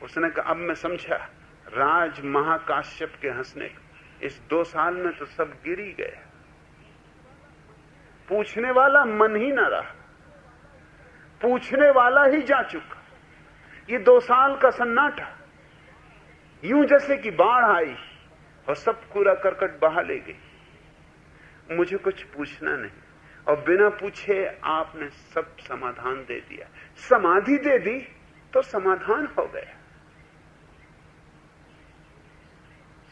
उसने कहा अब मैं समझा राज महाकाश्यप के हंसने का। इस 2 साल में तो सब गिर ही गया, पूछने वाला मन ही ना रहा, पूछने वाला ही जा चुका। ये 2 साल का सन्नाटा यूं जैसे कि बाढ़ आई और सब कूड़ा करकट बहा ले गई। मुझे कुछ पूछना नहीं और बिना पूछे आपने सब समाधान दे दिया। समाधि दे दी तो समाधान हो गया।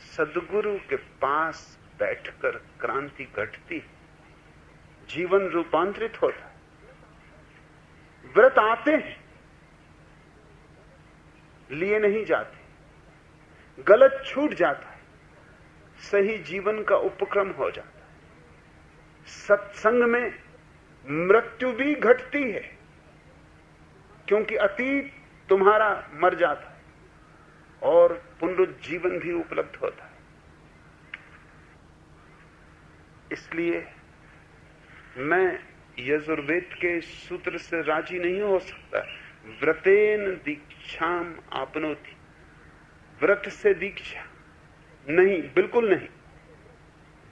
सद्गुरु के पास बैठकर क्रांति घटती, जीवन रूपांतरित होता। व्रत आते हैं, लिए नहीं जाते, गलत छूट जाता है, सही जीवन का उपक्रम हो जाता है। सत्संग में मृत्यु भी घटती है क्योंकि अतीत तुम्हारा मर जाता है और पुनरुज्जीवन भी उपलब्ध होता है। इसलिए मैं यजुर्वेद के सूत्र से राजी नहीं हो सकता। व्रतेन दीक्षाम आपनोति, व्रत से दीक्षा नहीं, बिल्कुल नहीं।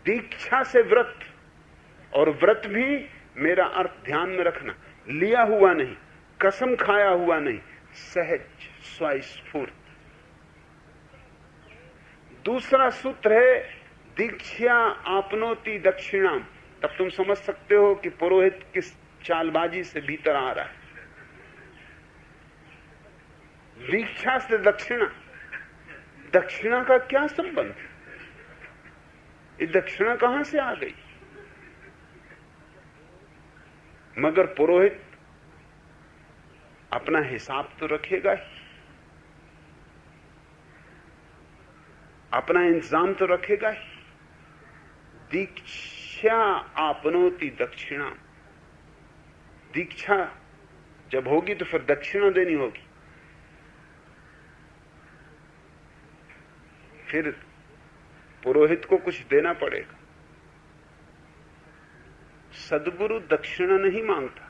दीक्षा से व्रत, और व्रत भी मेरा अर्थ ध्यान में रखना, लिया हुआ नहीं, कसम खाया हुआ नहीं, सहज स्वस्फूर्त। दूसरा सूत्र है दीक्षा आपनोति दक्षिणाम। तब तुम समझ सकते हो कि पुरोहित किस चालबाजी से भीतर आ रहा है। दीक्षा से दक्षिणा, दक्षिणा का क्या संबंध? ये दक्षिणा कहां से आ गई? मगर पुरोहित अपना हिसाब तो रखेगा ही, अपना इंतजाम तो रखेगा ही। दीक्षा आपनोति दक्षिणा, दीक्षा जब होगी तो फिर दक्षिणा देनी होगी। फिर पुरोहित को कुछ देना पड़ेगा। सद्गुरु दक्षिणा नहीं मांगता।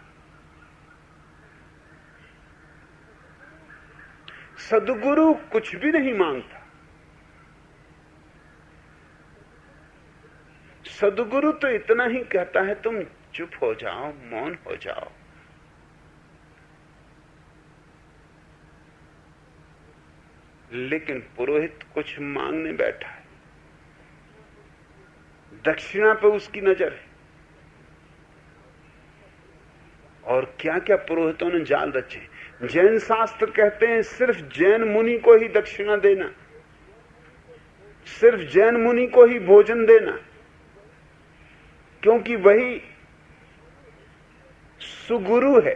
सद्गुरु कुछ भी नहीं मांगता। सद्गुरु तो इतना ही कहता है तुम चुप हो जाओ, मौन हो जाओ। लेकिन पुरोहित कुछ मांगने बैठा है, दक्षिणा पे उसकी नजर है। और क्या क्या पुरोहितों ने जाल रचे। जैन शास्त्र कहते हैं सिर्फ जैन मुनि को ही दक्षिणा देना, सिर्फ जैन मुनि को ही भोजन देना, क्योंकि वही सुगुरु है,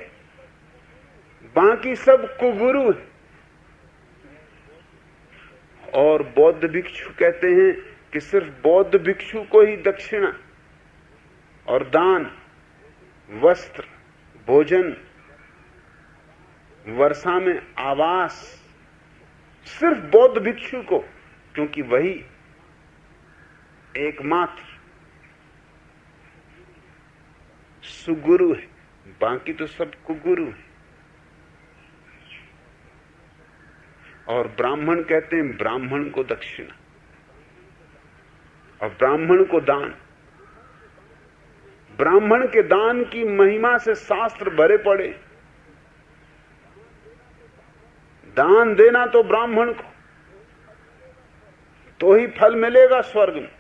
बाकी सब कुगुरु है। और बौद्ध भिक्षु कहते हैं कि सिर्फ बौद्ध भिक्षु को ही दक्षिणा और दान, वस्त्र, भोजन, वर्षा में आवास, सिर्फ बौद्ध भिक्षु को, क्योंकि वही एकमात्र सुगुरु है, बाकी तो सब कुगुरु है। और ब्राह्मण कहते हैं ब्राह्मण को दक्षिणा और ब्राह्मण को दान। ब्राह्मण के दान की महिमा से शास्त्र भरे पड़े। दान देना तो ब्राह्मण को, तो ही फल मिलेगा स्वर्ग में।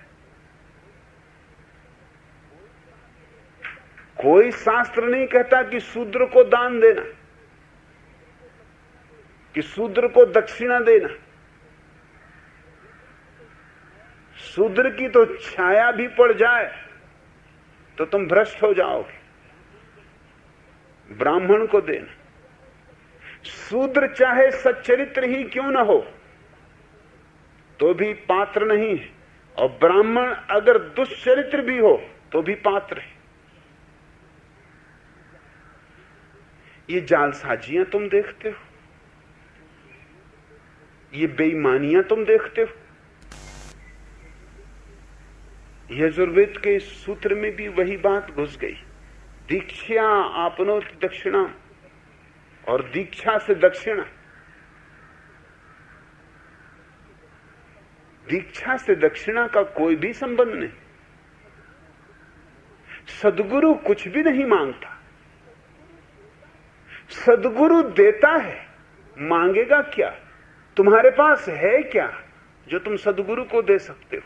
कोई शास्त्र नहीं कहता कि शूद्र को दान देना, कि शूद्र को दक्षिणा देना। शूद्र की तो छाया भी पड़ जाए तो तुम भ्रष्ट हो जाओगे। ब्राह्मण को देना। शूद्र चाहे सच्चरित्र ही क्यों न हो तो भी पात्र नहीं है, और ब्राह्मण अगर दुष्चरित्र भी हो तो भी पात्र है। ये जालसाजियां तुम देखते हो, ये बेईमानियां तुम देखते हो। यजुर्वेद के सूत्र में भी वही बात घुस गई। दीक्षा आपनोति दक्षिणा और दीक्षा से दक्षिणा। दीक्षा से दक्षिणा का कोई भी संबंध नहीं। सद्गुरु कुछ भी नहीं मांगता, सद्गुरु देता है। मांगेगा क्या? तुम्हारे पास है क्या जो तुम सद्गुरु को दे सकते हो?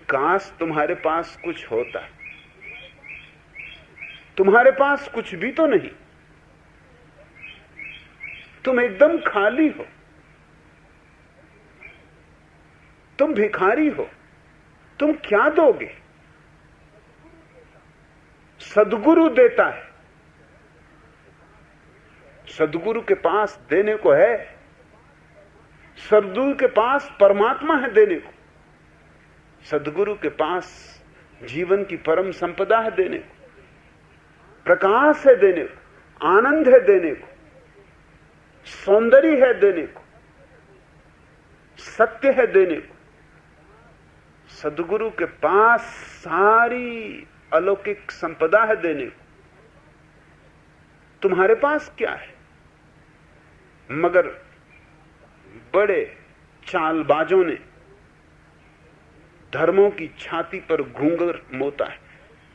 काश तुम्हारे पास कुछ होता। तुम्हारे पास कुछ भी तो नहीं, तुम एकदम खाली हो, तुम भिखारी हो। तुम क्या दोगे? सद्गुरु देता है। सद्गुरु के पास देने को है। सद्गुरु के पास परमात्मा है देने को। सद्गुरु के पास जीवन की परम संपदा है देने को, प्रकाश है देने को, आनंद है देने को, सौंदर्य है देने को, सत्य है देने को। सद्गुरु के पास सारी अलौकिक संपदा है देने को। तुम्हारे पास क्या है? मगर बड़े चालबाजों ने धर्मों की छाती पर घूंघर मोता है,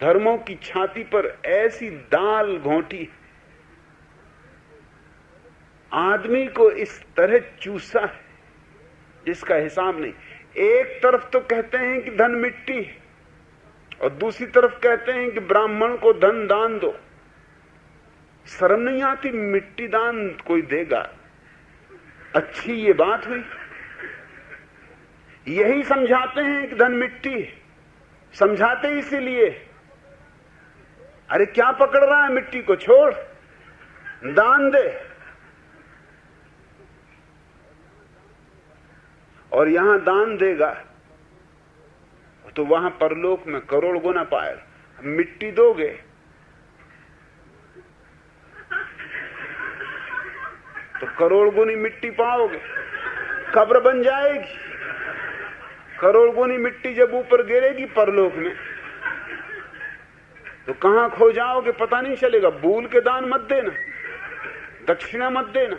धर्मों की छाती पर ऐसी दाल घोंटी, आदमी को इस तरह चूसा है जिसका हिसाब नहीं। एक तरफ तो कहते हैं कि धन मिट्टी है, और दूसरी तरफ कहते हैं कि ब्राह्मण को धन दान दो। शर्म नहीं आती? मिट्टी दान कोई देगा? अच्छी ये बात हुई? यही समझाते हैं कि धन मिट्टी है, समझाते इसीलिए। अरे क्या पकड़ रहा है? मिट्टी को छोड़, दान दे। और यहां दान देगा तो वहां परलोक में करोड़ गुना पाएगा। मिट्टी दोगे तो करोड़ गुनी मिट्टी पाओगे, कब्र बन जाएगी। करोड़ गुनी मिट्टी जब ऊपर गिरेगी परलोक में तो कहां खो जाओगे पता नहीं चलेगा। भूल के दान मत देना, दक्षिणा मत देना।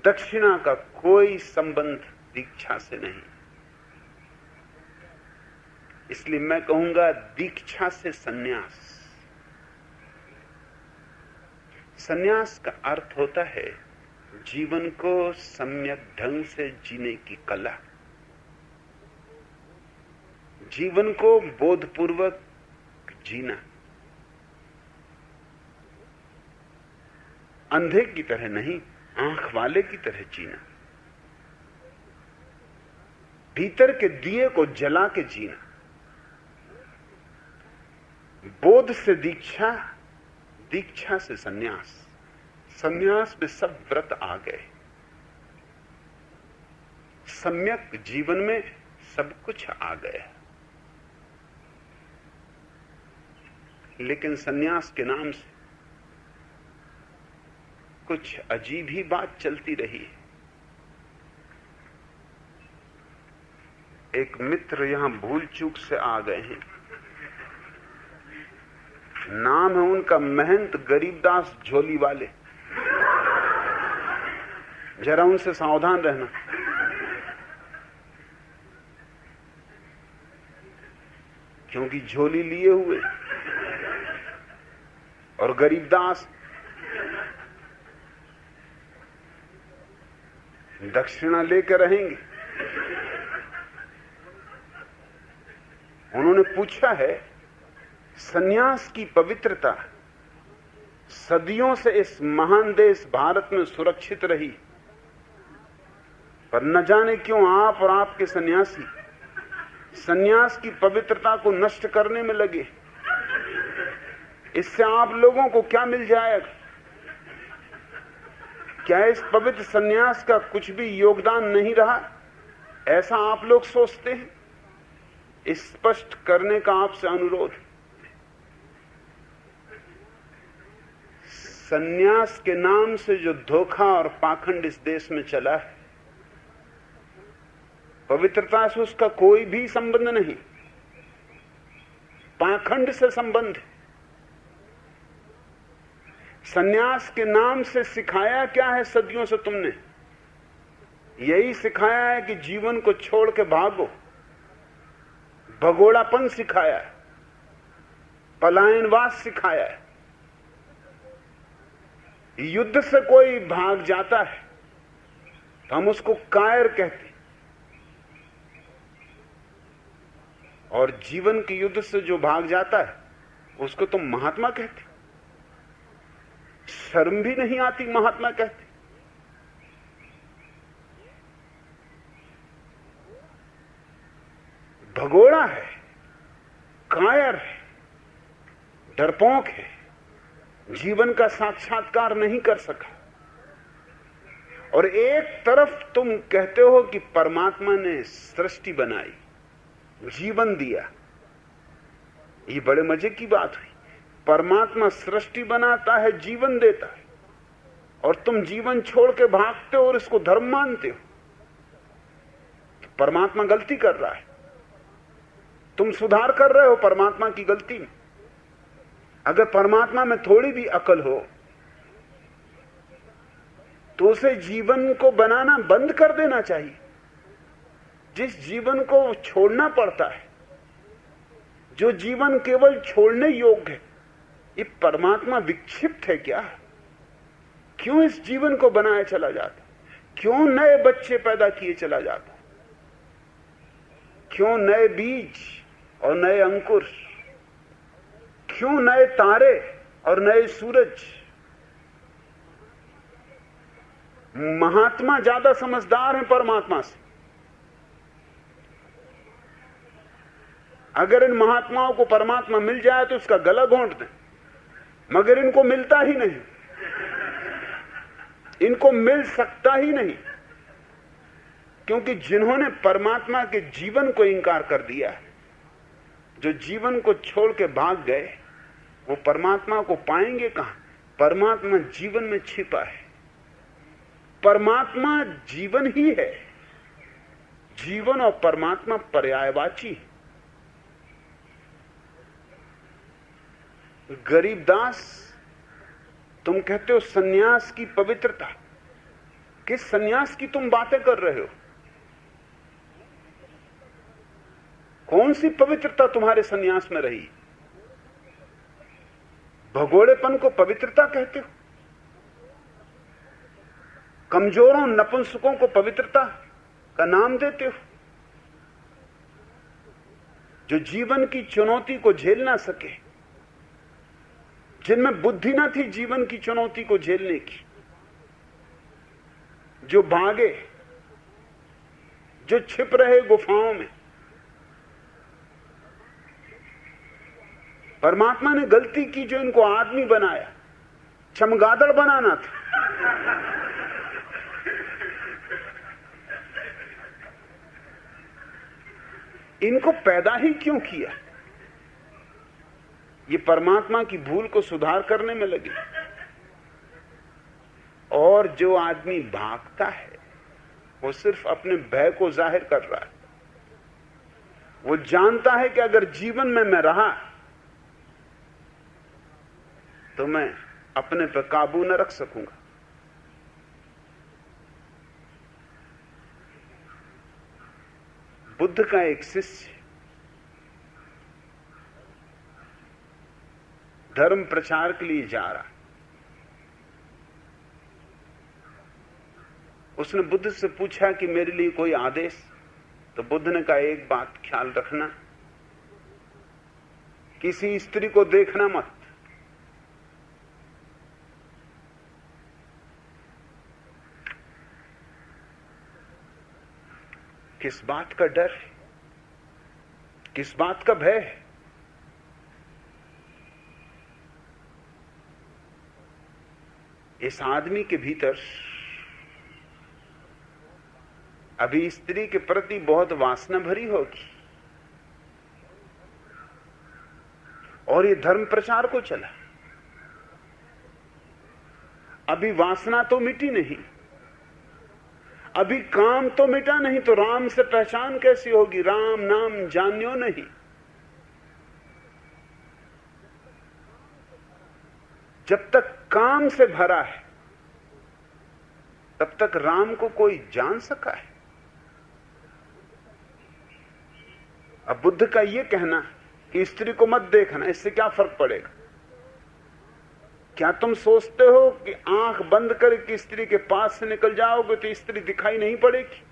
दक्षिणा का कोई संबंध दीक्षा से नहीं। इसलिए मैं कहूंगा दीक्षा से सन्यास। सन्यास का अर्थ होता है जीवन को सम्यक ढंग से जीने की कला, जीवन को बोधपूर्वक जीना, अंधे की तरह नहीं, आंख वाले की तरह जीना, भीतर के दिए को जला के जीना। बोध से दीक्षा, दीक्षा से सन्यास, सन्यास में सब व्रत आ गए। सम्यक जीवन में सब कुछ आ गया। लेकिन सन्यास के नाम से कुछ अजीब ही बात चलती रही। एक मित्र यहां भूल चूक से आ गए हैं। नाम है उनका महंत गरीबदास झोली वाले। जरा उनसे सावधान रहना। क्योंकि झोली लिए हुए और गरीबदास दक्षिणा लेकर रहेंगे। उन्होंने पूछा है सन्यास की पवित्रता सदियों से इस महान देश भारत में सुरक्षित रही, पर न जाने क्यों आप और आपके सन्यासी सन्यास की पवित्रता को नष्ट करने में लगे। इससे आप लोगों को क्या मिल जाएगा? क्या इस पवित्र सन्यास का कुछ भी योगदान नहीं रहा? ऐसा आप लोग सोचते हैं? स्पष्ट करने का आपसे अनुरोध। सन्यास के नाम से जो धोखा और पाखंड इस देश में चला है, पवित्रता से उसका कोई भी संबंध नहीं, पाखंड से संबंध है। सन्यास के नाम से सिखाया क्या है सदियों से तुमने? यही सिखाया है कि जीवन को छोड़ के भागो। भगोड़ापन सिखाया है, पलायनवाद सिखाया है। युद्ध से कोई भाग जाता है तो हम उसको कायर कहते हैं, और जीवन के युद्ध से जो भाग जाता है उसको तुम महात्मा कहते। शर्म भी नहीं आती महात्मा कहते। भगोड़ा है, कायर है, डरपोक है, जीवन का साक्षात्कार नहीं कर सका। और एक तरफ तुम कहते हो कि परमात्मा ने सृष्टि बनाई, जीवन दिया। ये बड़े मजे की बात हुई। परमात्मा सृष्टि बनाता है, जीवन देता है, और तुम जीवन छोड़ के भागते हो और इसको धर्म मानते हो। तो परमात्मा गलती कर रहा है, तुम सुधार कर रहे हो परमात्मा की गलती में। अगर परमात्मा में थोड़ी भी अकल हो तो उसे जीवन को बनाना बंद कर देना चाहिए। जिस जीवन को छोड़ना पड़ता है, जो जीवन केवल छोड़ने योग्य है, ये परमात्मा विक्षिप्त है क्या? क्यों इस जीवन को बनाया चला जाता? क्यों नए बच्चे पैदा किए चला जाता? क्यों नए बीज और नए अंकुर? क्यों नए तारे और नए सूरज? महात्मा ज्यादा समझदार हैं परमात्मा से। अगर इन महात्माओं को परमात्मा मिल जाए तो उसका गला घोंट दें, मगर इनको मिलता ही नहीं, इनको मिल सकता ही नहीं, क्योंकि जिन्होंने परमात्मा के जीवन को इंकार कर दिया, जो जीवन को छोड़ के भाग गए, वो परमात्मा को पाएंगे कहां? परमात्मा जीवन में छिपा है। परमात्मा जीवन ही है। जीवन और परमात्मा पर्यायवाची। गरीबदास, तुम कहते हो सन्यास की पवित्रता। किस सन्यास की तुम बातें कर रहे हो? कौन सी पवित्रता तुम्हारे सन्यास में रही? भगोड़ेपन को पवित्रता कहते हो? कमजोरों नपुंसकों को पवित्रता का नाम देते हो? जो जीवन की चुनौती को झेल ना सके, जिनमें बुद्धि ना थी जीवन की चुनौती को झेलने की, जो भागे, जो छिप रहे गुफाओं में। परमात्मा ने गलती की जो इनको आदमी बनाया। चमगादड़ बनाना था। इनको पैदा ही क्यों किया? ये परमात्मा की भूल को सुधार करने में लगे। और जो आदमी भागता है वो सिर्फ अपने भय को जाहिर कर रहा है। वो जानता है कि अगर जीवन में मैं रहा तो मैं अपने पर काबू न रख सकूंगा। बुद्ध का एक शिष्य धर्म प्रचार के लिए जा रहा। उसने बुद्ध से पूछा कि मेरे लिए कोई आदेश? तो बुद्ध ने कहा, एक बात ख्याल रखना, किसी स्त्री को देखना मत। किस बात का डर है? किस बात का भय है? इस आदमी के भीतर अभी स्त्री के प्रति बहुत वासना भरी होगी, और ये धर्म प्रचार को चला। अभी वासना तो मिटी नहीं, अभी काम तो मिटा नहीं, तो राम से पहचान कैसी होगी? राम नाम जान्यो नहीं। जब तक काम से भरा है तब तक राम को कोई जान सका है? अब बुद्ध का यह कहना कि स्त्री को मत देखना, इससे क्या फर्क पड़ेगा? क्या तुम सोचते हो कि आंख बंद करके स्त्री के पास से निकल जाओगे तो स्त्री दिखाई नहीं पड़ेगी?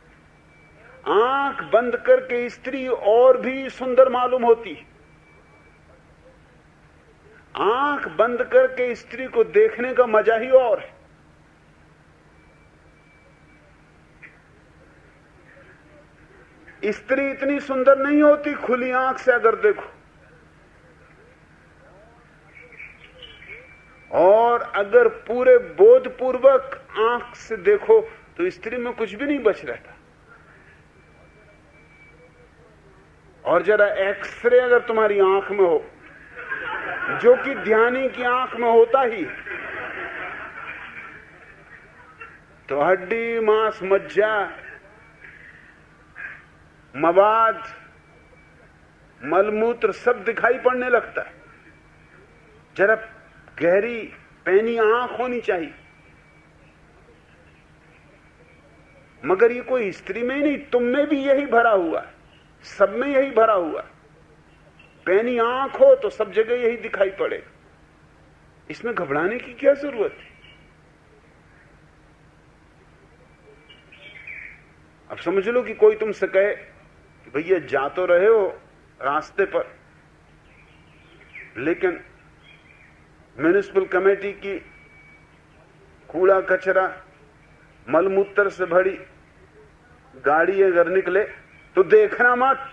आंख बंद करके स्त्री और भी सुंदर मालूम होती है। आंख बंद करके स्त्री को देखने का मजा ही और है। स्त्री इतनी सुंदर नहीं होती खुली आंख से अगर देखो, और अगर पूरे बोधपूर्वक आंख से देखो तो स्त्री में कुछ भी नहीं बच रहता। और जरा एक्सरे अगर तुम्हारी आंख में हो, जो कि ध्यानी की आंख में होता ही, तो हड्डी मांस मज्जा मवाद मलमूत्र सब दिखाई पड़ने लगता है। जरा गहरी पैनी आंख होनी चाहिए। मगर ये कोई स्त्री में ही नहीं, तुम में भी यही भरा हुआ है, सब में यही भरा हुआ है। पैनी आंख हो तो सब जगह यही दिखाई पड़ेगा। इसमें घबराने की क्या जरूरत है? अब समझ लो कि कोई तुमसे कहे कि भैया जा तो रहे हो रास्ते पर, लेकिन म्युनिसिपल कमेटी की कूड़ा कचरा मलमूत्र से भरी गाड़ी अगर निकले तो देखना मत।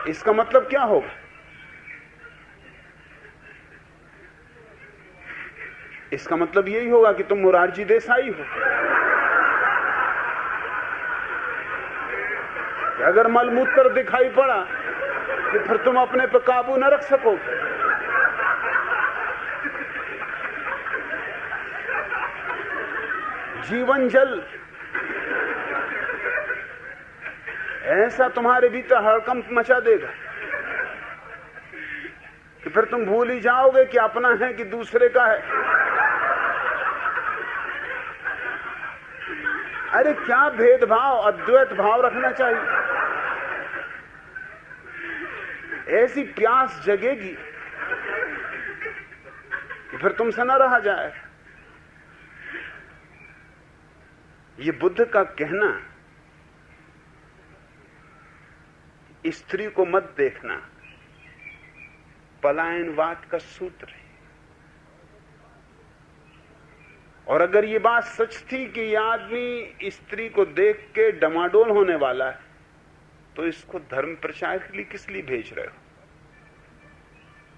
इसका मतलब क्या होगा? इसका मतलब यही होगा कि तुम मुरारजी देसाई हो। अगर मलमूत्र दिखाई पड़ा तो फिर तुम अपने पर काबू न रख सकोगे। जीवन जल ऐसा तुम्हारे भीतर हड़कंप मचा देगा कि फिर तुम भूल ही जाओगे कि अपना है कि दूसरे का है। अरे क्या भेदभाव, अद्वैत भाव रखना चाहिए। ऐसी प्यास जगेगी कि फिर तुमसे न रहा जाए। ये बुद्ध का कहना, स्त्री को मत देखना, पलायनवाद का सूत्र है। और अगर ये बात सच थी कि ये आदमी स्त्री को देख के डमाडोल होने वाला है, तो इसको धर्म प्रचार के लिए किस लिए भेज रहे हो?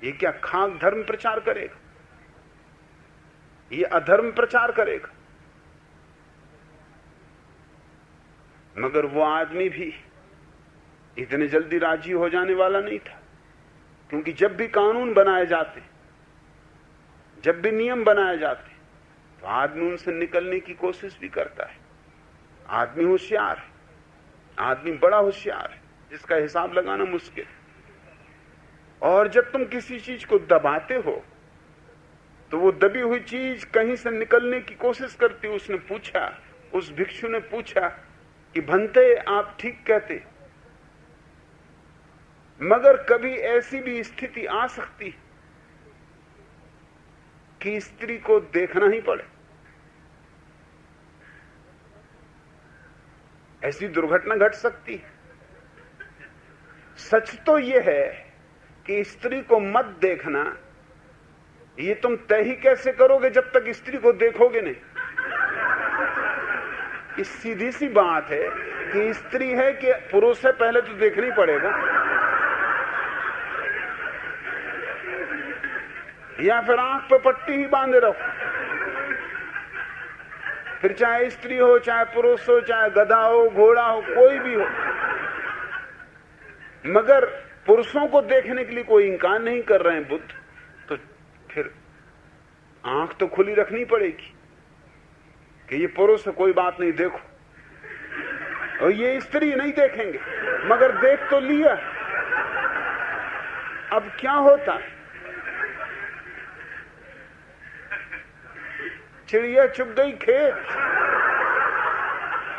ये क्या खाक धर्म प्रचार करेगा? ये अधर्म प्रचार करेगा? मगर वो आदमी भी इतने जल्दी राजी हो जाने वाला नहीं था, क्योंकि जब भी कानून बनाए जाते, जब भी नियम बनाए जाते, तो आदमी उनसे निकलने की कोशिश भी करता है। आदमी होशियार है, आदमी बड़ा होशियार है, जिसका हिसाब लगाना मुश्किल। और जब तुम किसी चीज को दबाते हो तो वो दबी हुई चीज कहीं से निकलने की कोशिश करती। उसने पूछा, उस भिक्षु ने पूछा कि भंते आप ठीक कहते, मगर कभी ऐसी भी स्थिति आ सकती कि स्त्री को देखना ही पड़े। ऐसी दुर्घटना घट सकती है। सच तो यह है कि स्त्री को मत देखना, ये तुम तय ही कैसे करोगे जब तक स्त्री को देखोगे नहीं? इस सीधी सी बात है कि स्त्री है कि पुरुष है, पहले तो देखना ही पड़ेगा। या फिर आंख पे पट्टी ही बांधे रहो, फिर चाहे स्त्री हो, चाहे पुरुष हो, चाहे गधा हो, घोड़ा हो, कोई भी हो। मगर पुरुषों को देखने के लिए कोई इंकार नहीं कर रहे हैं बुद्ध, तो फिर आंख तो खुली रखनी पड़ेगी कि ये पुरुष है, कोई बात नहीं, देखो। और ये स्त्री नहीं देखेंगे, मगर देख तो लिया। अब क्या होता? चिड़िया चुग गई खेत,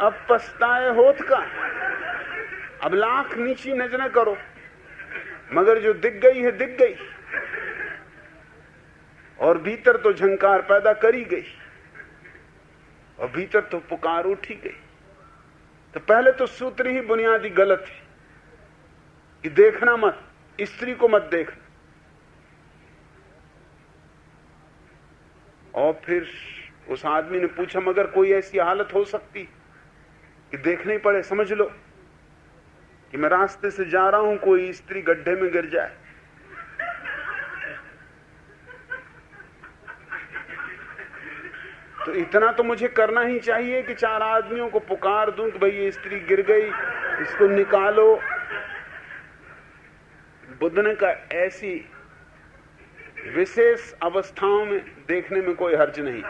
अब पछताए होत का। अब लाख नीची नजरें करो, मगर जो दिख गई है दिख गई, और भीतर तो झंकार पैदा करी गई, और भीतर तो पुकार उठी गई। तो पहले तो सूत्र ही बुनियादी गलत है कि देखना मत, स्त्री को मत देखना। और फिर उस आदमी ने पूछा, मगर कोई ऐसी हालत हो सकती कि देखना ही पड़े? समझ लो कि मैं रास्ते से जा रहा हूं, कोई स्त्री गड्ढे में गिर जाए, तो इतना तो मुझे करना ही चाहिए कि 4 आदमियों को पुकार दूं कि भाई ये स्त्री गिर गई, इसको निकालो। बुद्ध ने कहा ऐसी विशेष अवस्थाओं में देखने में कोई हर्ज नहीं।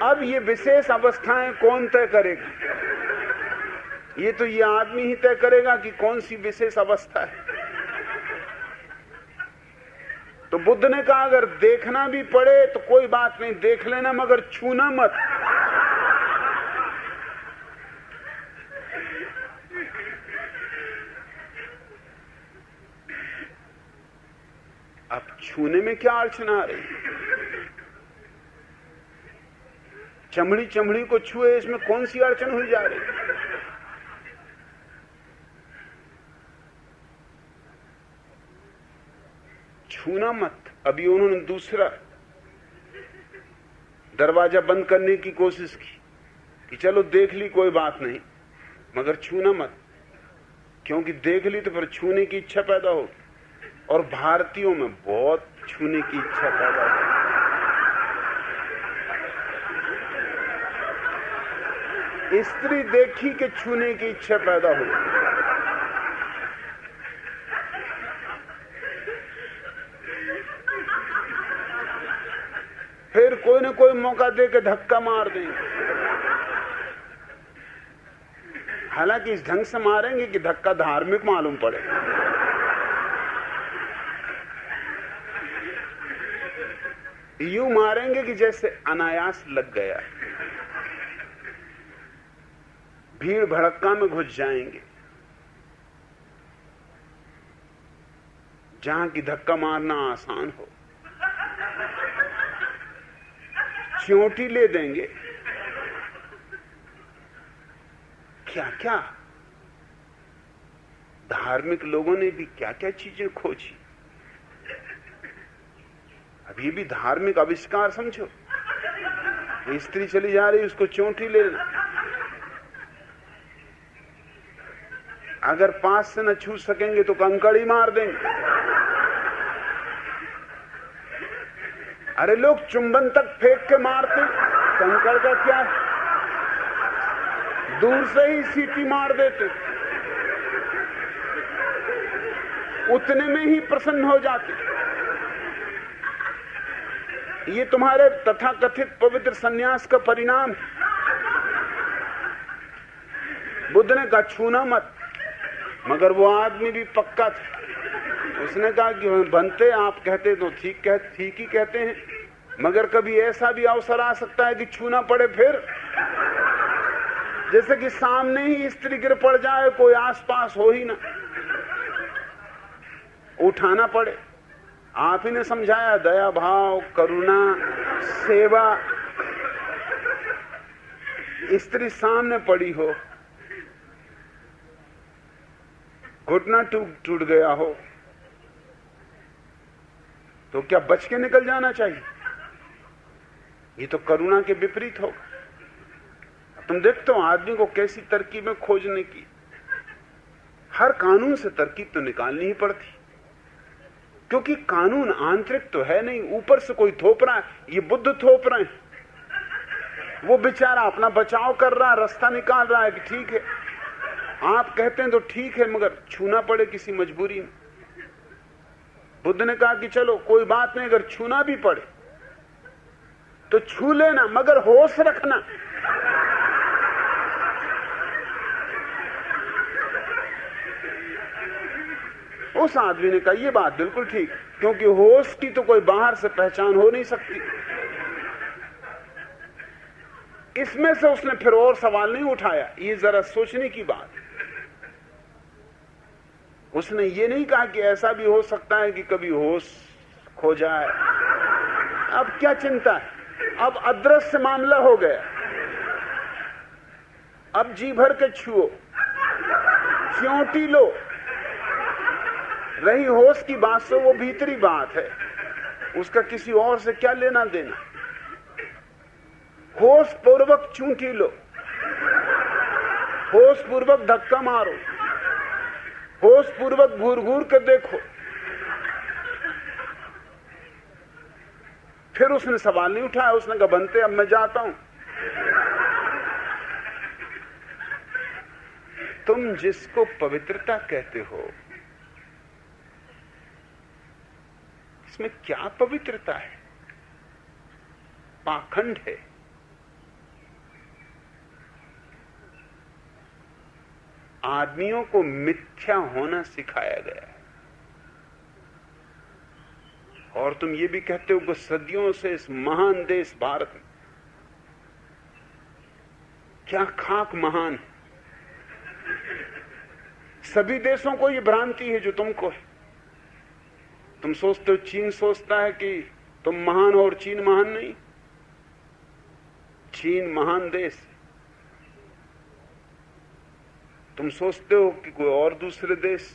अब ये विशेष अवस्थाएं कौन तय करेगा? ये तो ये आदमी ही तय करेगा कि कौन सी विशेष अवस्था है। तो बुद्ध ने कहा अगर देखना भी पड़े तो कोई बात नहीं, देख लेना, मगर छूना मत। अब छूने में क्या अड़चन आ रही? चमड़ी चमड़ी को छुए, इसमें कौन सी अड़चन हुई जा रही? छूना मत। अभी उन्होंने दूसरा दरवाजा बंद करने की कोशिश की कि चलो देख ली कोई बात नहीं, मगर छूना मत, क्योंकि देख ली तो फिर छूने की इच्छा पैदा हो। और भारतीयों में बहुत छूने की इच्छा पैदा हो। स्त्री देखी कि छूने की इच्छा पैदा हो। फिर कोई न कोई मौका दे के धक्का मार देंगे। हालांकि इस ढंग से मारेंगे कि धक्का धार्मिक मालूम पड़े। यूं मारेंगे कि जैसे अनायास लग गया। भीड़ भड़क्का में घुस जाएंगे, जहां की धक्का मारना आसान हो। चियोटी ले देंगे, क्या क्या धार्मिक लोगों ने भी क्या क्या चीजें खोजी। अब ये भी धार्मिक आविष्कार समझो। स्त्री चली जा रही, उसको चोटी लेना। अगर पास से न छू सकेंगे तो कंकड़ी मार देंगे। अरे लोग चुंबन तक फेंक के मारते, कंकड़ का क्या है? दूर से ही सीटी मार देते, उतने में ही प्रसन्न हो जाते। ये तुम्हारे तथाकथित पवित्र सन्यास का परिणाम है। बुद्ध ने कहा छूना मत, मगर वो आदमी भी पक्का था। उसने कहा कि बनते आप कहते तो ठीक ही कहते हैं, मगर कभी ऐसा भी अवसर आ सकता है कि छूना पड़े। फिर जैसे कि सामने ही स्त्री गिर पड़ जाए, कोई आसपास हो ही ना, उठाना पड़े। आप ही ने समझाया, दया भाव, करुणा, सेवा। स्त्री सामने पड़ी हो, घुटना टूट गया हो, तो क्या बच के निकल जाना चाहिए? ये तो करुणा के विपरीत होगा। तुम देखते हो आदमी को कैसी तरकीबें खोजने की। हर कानून से तरकीब तो निकालनी ही पड़ती, क्योंकि कानून आंतरिक तो है नहीं, ऊपर से कोई थोप रहा है। ये बुद्ध थोप रहे हैं। वो बेचारा अपना बचाव कर रहा है, रास्ता निकाल रहा है कि ठीक है, आप कहते हैं तो ठीक है, मगर छूना पड़े किसी मजबूरी में। बुद्ध ने कहा कि चलो कोई बात नहीं, अगर छूना भी पड़े तो छू लेना, मगर होश रखना। उस आदमी ने कहा ये बात बिल्कुल ठीक, क्योंकि होश की तो कोई बाहर से पहचान हो नहीं सकती। इसमें से उसने फिर और सवाल नहीं उठाया। ये जरा सोचने की बात। उसने ये नहीं कहा कि ऐसा भी हो सकता है कि कभी होश खो जाए। अब क्या चिंता है, अब अदृश्य मामला हो गया। अब जी भर के छुओ, च्योंटी लो। रही होश की बात से, वो भीतरी बात है, उसका किसी और से क्या लेना देना। होश पूर्वक चूंटी लो, होश पूर्वक धक्का मारो, होश पूर्वक घूर घूर कर देखो। फिर उसने सवाल नहीं उठाया। उसने कहा बनते अब मैं जाता हूं। तुम जिसको पवित्रता कहते हो, इसमें क्या पवित्रता है? पाखंड है। आदमियों को मिथ्या होना सिखाया गया है। और तुम ये भी कहते हो कि सदियों से इस महान देश भारत में क्या खाक महान है। सभी देशों को ये भ्रांति है जो तुमको है। तुम सोचते हो, चीन सोचता है कि तुम महान हो और चीन महान नहीं। चीन महान देश है। तुम सोचते हो कि कोई और दूसरे देश,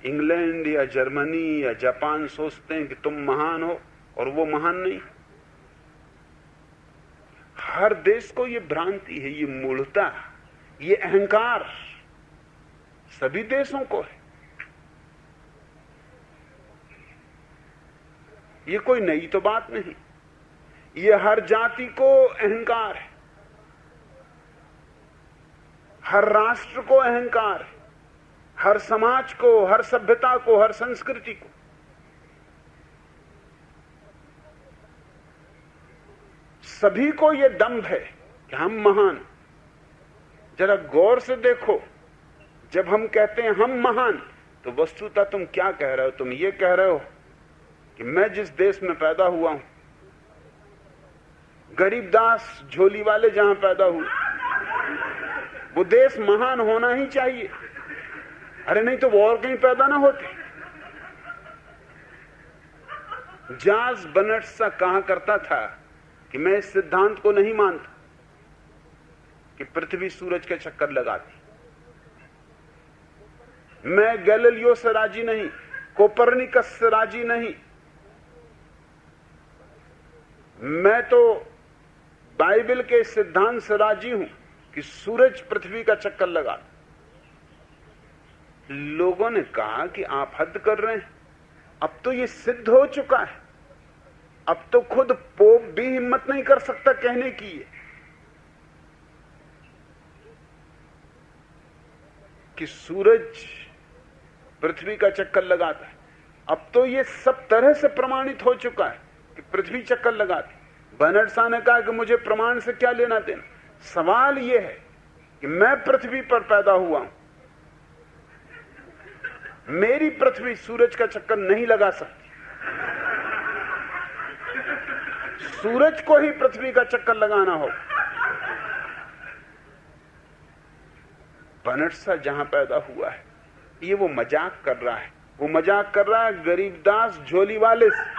इंग्लैंड या जर्मनी या जापान सोचते हैं कि तुम महान हो और वो महान नहीं। हर देश को ये भ्रांति है, ये मूढ़ता, ये अहंकार सभी देशों को है। ये कोई नई तो बात नहीं। ये हर जाति को अहंकार है, हर राष्ट्र को अहंकार है, हर समाज को, हर सभ्यता को, हर संस्कृति को। सभी को यह दंभ है कि हम महान। जरा गौर से देखो, जब हम कहते हैं हम महान, तो वस्तुतः तुम क्या कह रहे हो? तुम ये कह रहे हो कि मैं जिस देश में पैदा हुआ हूं, गरीबदास झोली वाले जहां पैदा हुए, वो देश महान होना ही चाहिए। अरे नहीं तो वो और कहीं पैदा ना होते। जॉर्ज बर्नार्ड शॉ कहा करता था कि मैं इस सिद्धांत को नहीं मानता कि पृथ्वी सूरज के चक्कर लगाती। मैं गैलीलियो से राजी नहीं, कोपरनिकस से राजी नहीं। मैं तो बाइबल के सिद्धांत से राजी हूं कि सूरज पृथ्वी का चक्कर लगाता। लोगों ने कहा कि आप हद कर रहे हैं, अब तो ये सिद्ध हो चुका है। अब तो खुद पोप भी हिम्मत नहीं कर सकता कहने की है कि सूरज पृथ्वी का चक्कर लगाता है। अब तो ये सब तरह से प्रमाणित हो चुका है कि पृथ्वी चक्कर लगाती। बर्नार्ड शॉ ने कहा कि मुझे प्रमाण से क्या लेना देना। सवाल यह है कि मैं पृथ्वी पर पैदा हुआ हूं, मेरी पृथ्वी सूरज का चक्कर नहीं लगा सकती। सूरज को ही पृथ्वी का चक्कर लगाना हो। बर्नार्ड शॉ जहां पैदा हुआ है, ये वो मजाक कर रहा है। वो मजाक कर रहा है गरीबदास झोली वाले से।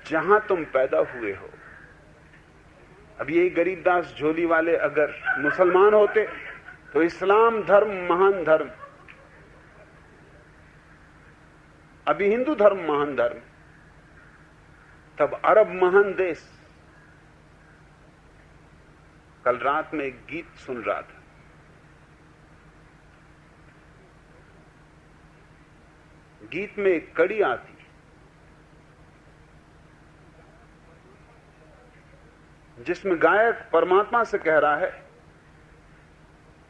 जहां तुम पैदा हुए हो, अब यही गरीबदास झोली वाले अगर मुसलमान होते तो इस्लाम धर्म महान धर्म, अभी हिंदू धर्म महान धर्म, तब अरब महान देश। कल रात में एक गीत सुन रहा था, गीत में एक कड़ी आती जिसमें गायक परमात्मा से कह रहा है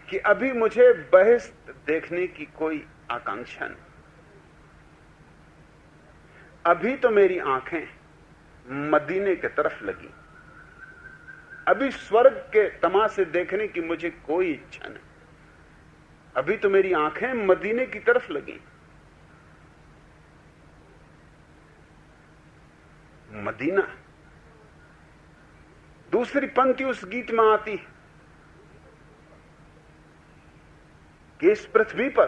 कि अभी मुझे बहिश्त देखने की कोई आकांक्षा नहीं। अभी तो मेरी आंखें मदीने की तरफ लगी। अभी स्वर्ग के तमाशे देखने की मुझे कोई इच्छा नहीं। अभी तो मेरी आंखें मदीने की तरफ लगी। मदीना। दूसरी पंक्ति उस गीत में आती है कि इस पृथ्वी पर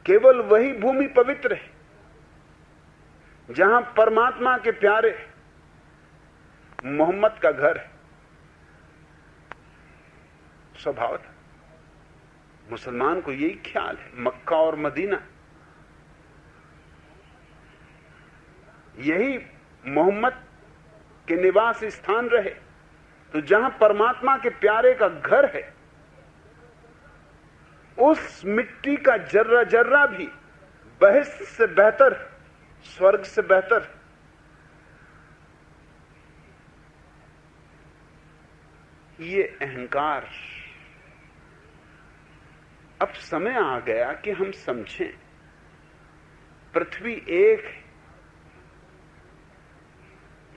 केवल वही भूमि पवित्र है जहां परमात्मा के प्यारे मोहम्मद का घर है। स्वभाव था मुसलमान को यही ख्याल है, मक्का और मदीना यही मोहम्मद के निवास स्थान रहे। तो जहां परमात्मा के प्यारे का घर है, उस मिट्टी का जर्रा जर्रा भी बहस से बेहतर, स्वर्ग से बेहतर। ये अहंकार, अब समय आ गया कि हम समझें पृथ्वी एक है।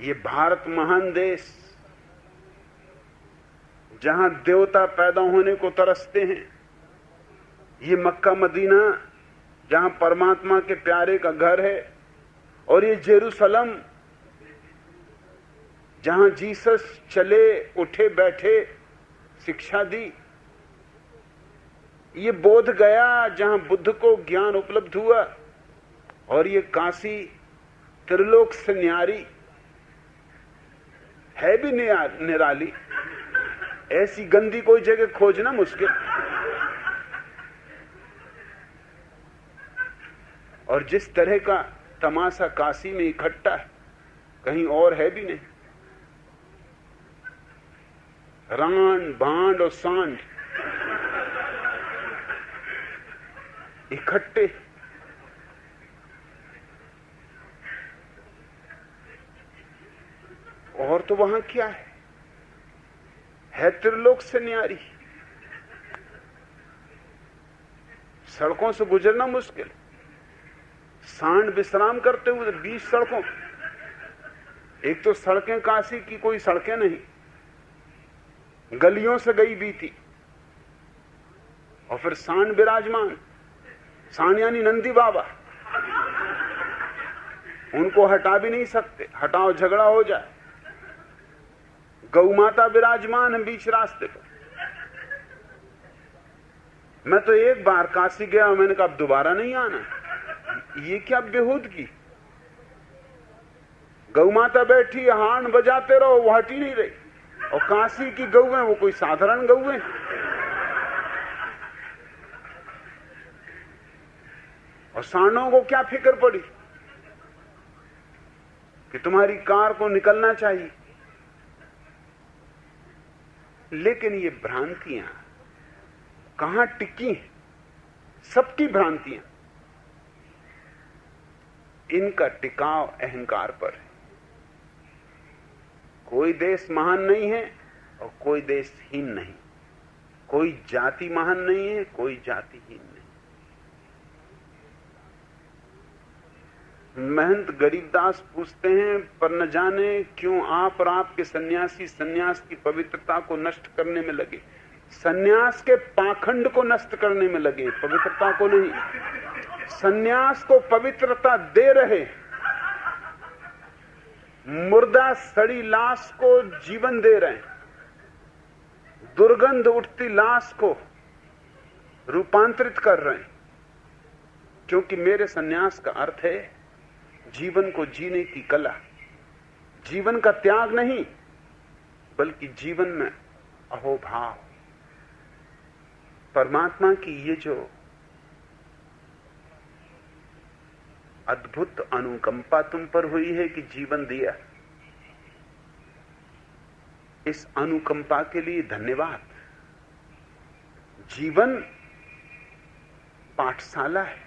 ये भारत महान देश, जहां देवता पैदा होने को तरसते हैं। ये मक्का मदीना जहां परमात्मा के प्यारे का घर है। और ये जेरूसलम जहां जीसस चले उठे बैठे शिक्षा दी। ये बोध गया जहां बुद्ध को ज्ञान उपलब्ध हुआ। और ये काशी त्रिलोक से न्यारी है, भी निराली। ऐसी गंदी कोई जगह खोजना मुश्किल। और जिस तरह का तमाशा काशी में इकट्ठा है, कहीं और है भी नहीं। रांड भांड और सांड इकट्ठे। और तो वहां क्या है त्रिलोक से न्यारी। सड़कों से गुजरना मुश्किल। सांड विश्राम करते हुए 20 सड़कों। एक तो सड़कें काशी की कोई सड़कें नहीं, गलियों से गई भी थी। और फिर सांड विराजमान। सांड यानी नंदी बाबा। उनको हटा भी नहीं सकते, हटाओ झगड़ा हो जाए। गौ माता विराजमान है बीच रास्ते पर। मैं तो एक बार काशी गया और मैंने कहा अब दोबारा नहीं आना। ये क्या बेहूदगी। गौ माता बैठी, हार्न बजाते रहो, वो हटी नहीं रही। और काशी की गौएं वो कोई साधारण गौएं। और सांडों को क्या फिक्र पड़ी कि तुम्हारी कार को निकलना चाहिए। लेकिन ये भ्रांतियां कहां टिकी हैं? सबकी भ्रांतियां। इनका टिकाव अहंकार पर है। कोई देश महान नहीं है और कोई देश हीन नहीं। कोई जाति महान नहीं है, कोई जाति हीन नहीं। महंत गरीबदास पूछते हैं, पर न जाने क्यों आप और आपके सन्यासी सन्यास की पवित्रता को नष्ट करने में लगे। सन्यास के पाखंड को नष्ट करने में लगे, पवित्रता को नहीं। सन्यास को पवित्रता दे रहे, मुर्दा सड़ी लाश को जीवन दे रहे, दुर्गंध उठती लाश को रूपांतरित कर रहे हैं। क्योंकि मेरे सन्यास का अर्थ है जीवन को जीने की कला। जीवन का त्याग नहीं, बल्कि जीवन में अहोभाव। परमात्मा की ये जो अद्भुत अनुकंपा तुम पर हुई है कि जीवन दिया, इस अनुकंपा के लिए धन्यवाद। जीवन पाठशाला है।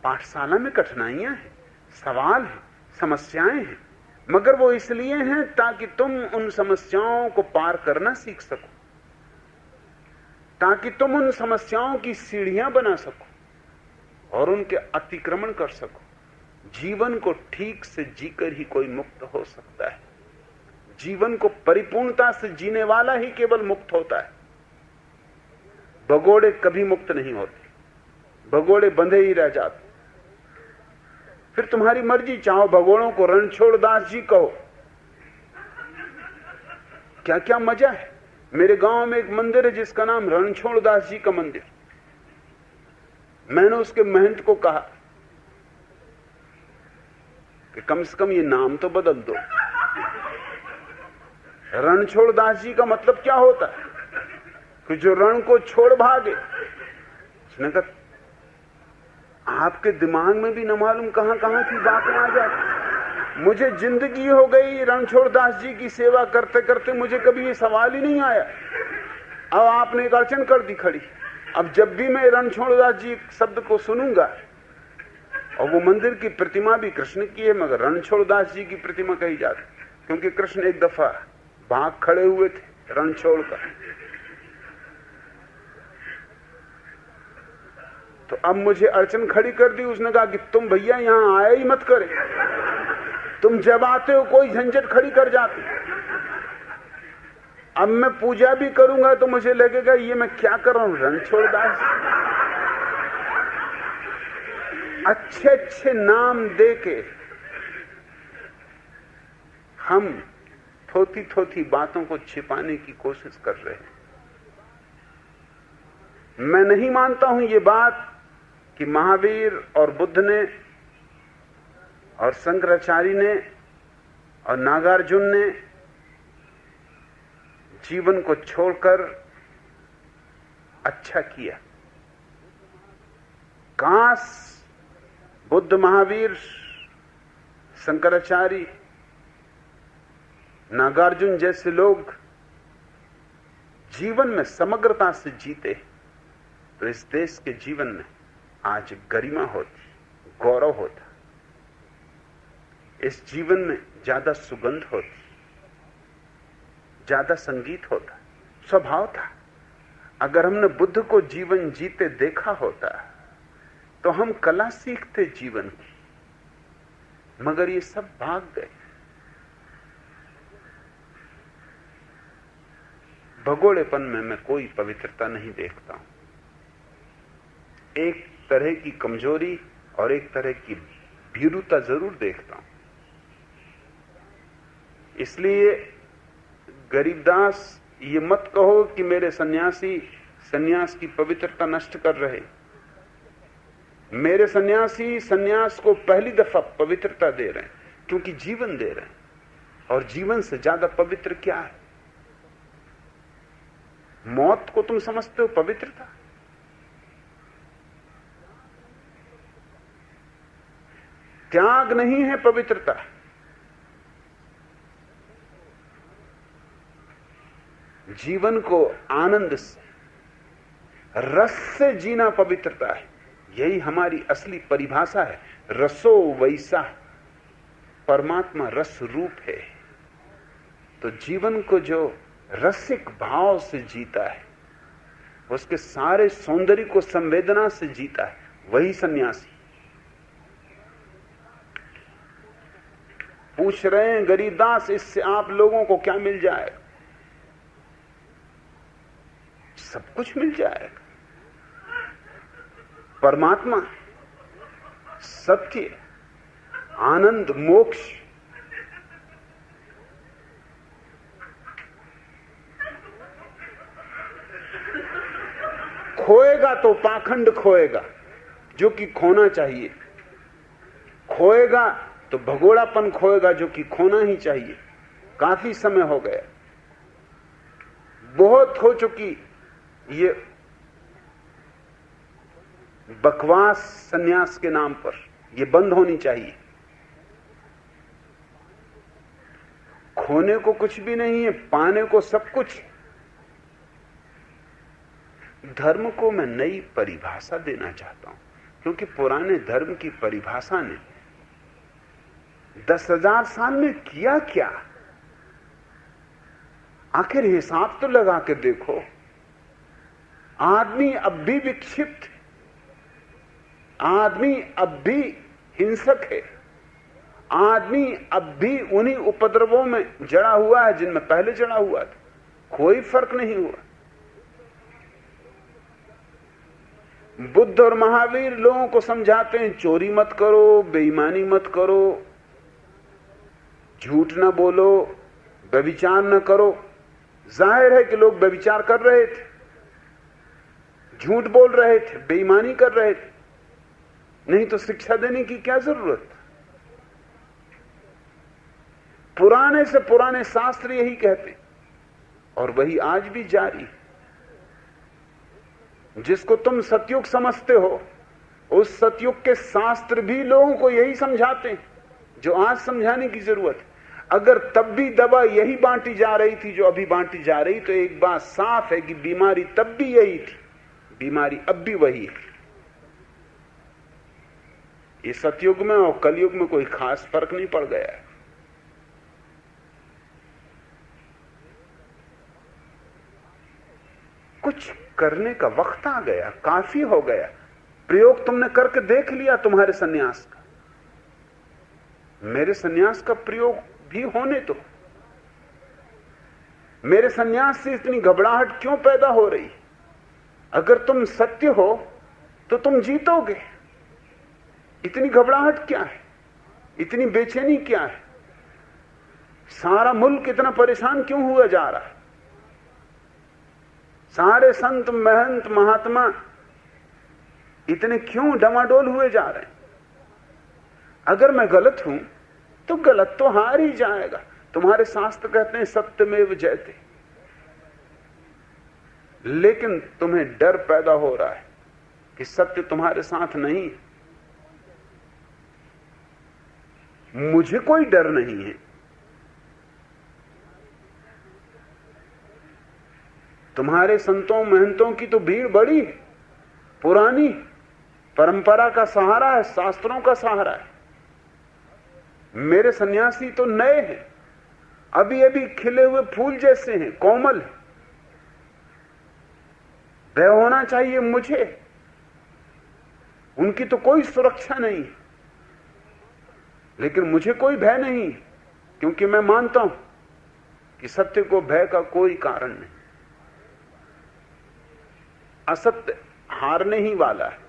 पाठशाला में कठिनाइयां हैं, सवाल हैं, समस्याएं हैं, मगर वो इसलिए हैं ताकि तुम उन समस्याओं को पार करना सीख सको, ताकि तुम उन समस्याओं की सीढ़ियां बना सको और उनके अतिक्रमण कर सको। जीवन को ठीक से जीकर ही कोई मुक्त हो सकता है। जीवन को परिपूर्णता से जीने वाला ही केवल मुक्त होता है। भगोड़े कभी मुक्त नहीं होते, भगोड़े बंधे ही रह जाते। फिर तुम्हारी मर्जी, चाहो भगोड़ों को रणछोड़ दास जी कहो, क्या क्या मजा है। मेरे गांव में एक मंदिर है जिसका नाम रणछोड़ दास जी का मंदिर। मैंने उसके महंत को कहा कि कम से कम ये नाम तो बदल दो। रणछोड़ दास जी का मतलब क्या होता है? कि जो रण को छोड़ भागे। उसने कहा आपके दिमाग में भी न मालूम कहां कहां की बातें आ जाती। मुझे जिंदगी हो गई रणछोड़ दास जी की सेवा करते करते, मुझे कभी ये सवाल ही नहीं आया। अब आपने एक अड़चन कर दी खड़ी। अब जब भी मैं रणछोड़ दास जी शब्द को सुनूंगा, और वो मंदिर की प्रतिमा भी कृष्ण की है मगर रणछोड़ दास जी की प्रतिमा कही जाती, क्योंकि कृष्ण एक दफा भाग खड़े हुए थे रणछोड़ का। तो अब मुझे अड़चन खड़ी कर दी। उसने कहा कि तुम भैया यहां आया ही मत करे, तुम जब आते हो कोई झंझट खड़ी कर जाती। अब मैं पूजा भी करूंगा तो मुझे लगेगा ये मैं क्या कर रहा हूं, रणछोड़ दास। अच्छे अच्छे नाम देके हम थोथी थोथी बातों को छिपाने की कोशिश कर रहे हैं। मैं नहीं मानता हूं ये बात कि महावीर और बुद्ध ने और शंकराचार्य ने और नागार्जुन ने जीवन को छोड़कर अच्छा किया। काश बुद्ध, महावीर, शंकराचार्य, नागार्जुन जैसे लोग जीवन में समग्रता से जीते तो इस देश के जीवन में आज गरिमा होती, गौरव होता, इस जीवन में ज्यादा सुगंध होती, ज्यादा संगीत होता। स्वभाव था। अगर हमने बुद्ध को जीवन जीते देखा होता तो हम कला सीखते जीवन की, मगर ये सब भाग गए। भगोड़ेपन में मैं कोई पवित्रता नहीं देखता हूं। एक तरह की कमजोरी और एक तरह की भीरुता जरूर देखता हूं। इसलिए गरीबदास ये मत कहो कि मेरे सन्यासी सन्यास की पवित्रता नष्ट कर रहे। मेरे सन्यासी सन्यास को पहली दफा पवित्रता दे रहे हैं, क्योंकि जीवन दे रहे हैं। और जीवन से ज्यादा पवित्र क्या है? मौत को तुम समझते हो पवित्रता? त्याग नहीं है पवित्रता। जीवन को आनंद से, रस से जीना पवित्रता है। यही हमारी असली परिभाषा है। रसो वैसा, परमात्मा रस रूप है। तो जीवन को जो रसिक भाव से जीता है, उसके सारे सौंदर्य को संवेदना से जीता है, वही सन्यासी। पूछ रहे हैं गरीबदास, इससे आप लोगों को क्या मिल जाएगा? सब कुछ मिल जाएगा। परमात्मा, सत्य, आनंद, मोक्ष। खोएगा तो पाखंड खोएगा, जो कि खोना चाहिए। खोएगा तो भगोड़ापन खोएगा, जो कि खोना ही चाहिए। काफी समय हो गया, बहुत हो चुकी ये बकवास सन्यास के नाम पर। ये बंद होनी चाहिए। खोने को कुछ भी नहीं है, पाने को सब कुछ। धर्म को मैं नई परिभाषा देना चाहता हूं, क्योंकि पुराने धर्म की परिभाषा ने 10,000 साल में किया क्या? आखिर हिसाब तो लगा के देखो। आदमी अब भी विक्षिप्त, आदमी अब भी हिंसक है, आदमी अब भी उन्हीं उपद्रवों में जड़ा हुआ है जिनमें पहले जड़ा हुआ था, कोई फर्क नहीं हुआ। बुद्ध और महावीर लोगों को समझाते हैं चोरी मत करो, बेईमानी मत करो, झूठ ना बोलो, व्यभिचार न करो। जाहिर है कि लोग व्यभिचार कर रहे थे, झूठ बोल रहे थे, बेईमानी कर रहे थे, नहीं तो शिक्षा देने की क्या जरूरत। पुराने से पुराने शास्त्र यही कहते और वही आज भी जारी। जिसको तुम सतयुग समझते हो, उस सतयुग के शास्त्र भी लोगों को यही समझाते हैं जो आज समझाने की जरूरत है। अगर तब भी दवा यही बांटी जा रही थी जो अभी बांटी जा रही, तो एक बात साफ है कि बीमारी तब भी यही थी, बीमारी अब भी वही है। ये सतयुग में और कलयुग में कोई खास फर्क नहीं पड़ गया है। कुछ करने का वक्त आ गया, काफी हो गया। प्रयोग तुमने करके देख लिया तुम्हारे सन्यास का, मेरे सन्यास का प्रयोग भी होने दो। मेरे सन्यास से इतनी घबराहट क्यों पैदा हो रही? अगर तुम सत्य हो तो तुम जीतोगे। इतनी घबराहट क्या है? इतनी बेचैनी क्या है? सारा मुल्क इतना परेशान क्यों हुआ जा रहा है? सारे संत महंत महात्मा इतने क्यों डमाडोल हुए जा रहे हैं? अगर मैं गलत हूं तो गलत तो हार ही जाएगा। तुम्हारे शास्त्र कहते हैं सत्यमेव जयते, लेकिन तुम्हें डर पैदा हो रहा है कि सत्य तुम्हारे साथ नहीं। मुझे कोई डर नहीं है, तुम्हारे संतों महंतों की तो भीड़ बड़ी है, पुरानी परंपरा का सहारा है, शास्त्रों का सहारा है। मेरे सन्यासी तो नए हैं, अभी अभी खिले हुए फूल जैसे हैं, कोमल। भय होना चाहिए मुझे, उनकी तो कोई सुरक्षा नहीं, लेकिन मुझे कोई भय नहीं, क्योंकि मैं मानता हूं कि सत्य को भय का कोई कारण नहीं। असत्य हारने ही वाला है।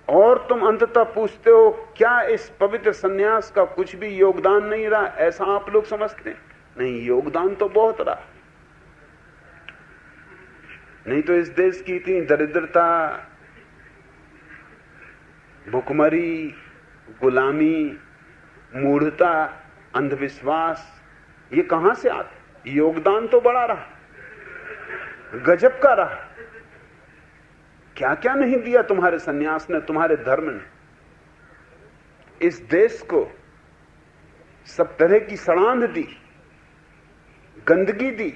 और तुम अंततः पूछते हो क्या इस पवित्र सन्यास का कुछ भी योगदान नहीं रहा? ऐसा आप लोग समझते हैं? नहीं, योगदान तो बहुत रहा। नहीं तो इस देश की इतनी दरिद्रता, भुखमरी, गुलामी, मूढ़ता, अंधविश्वास, ये कहां से आते? योगदान तो बड़ा रहा, गजब का रहा। क्या क्या नहीं दिया तुम्हारे सन्यास ने, तुम्हारे धर्म ने। इस देश को सब तरह की सड़ांध दी, गंदगी दी।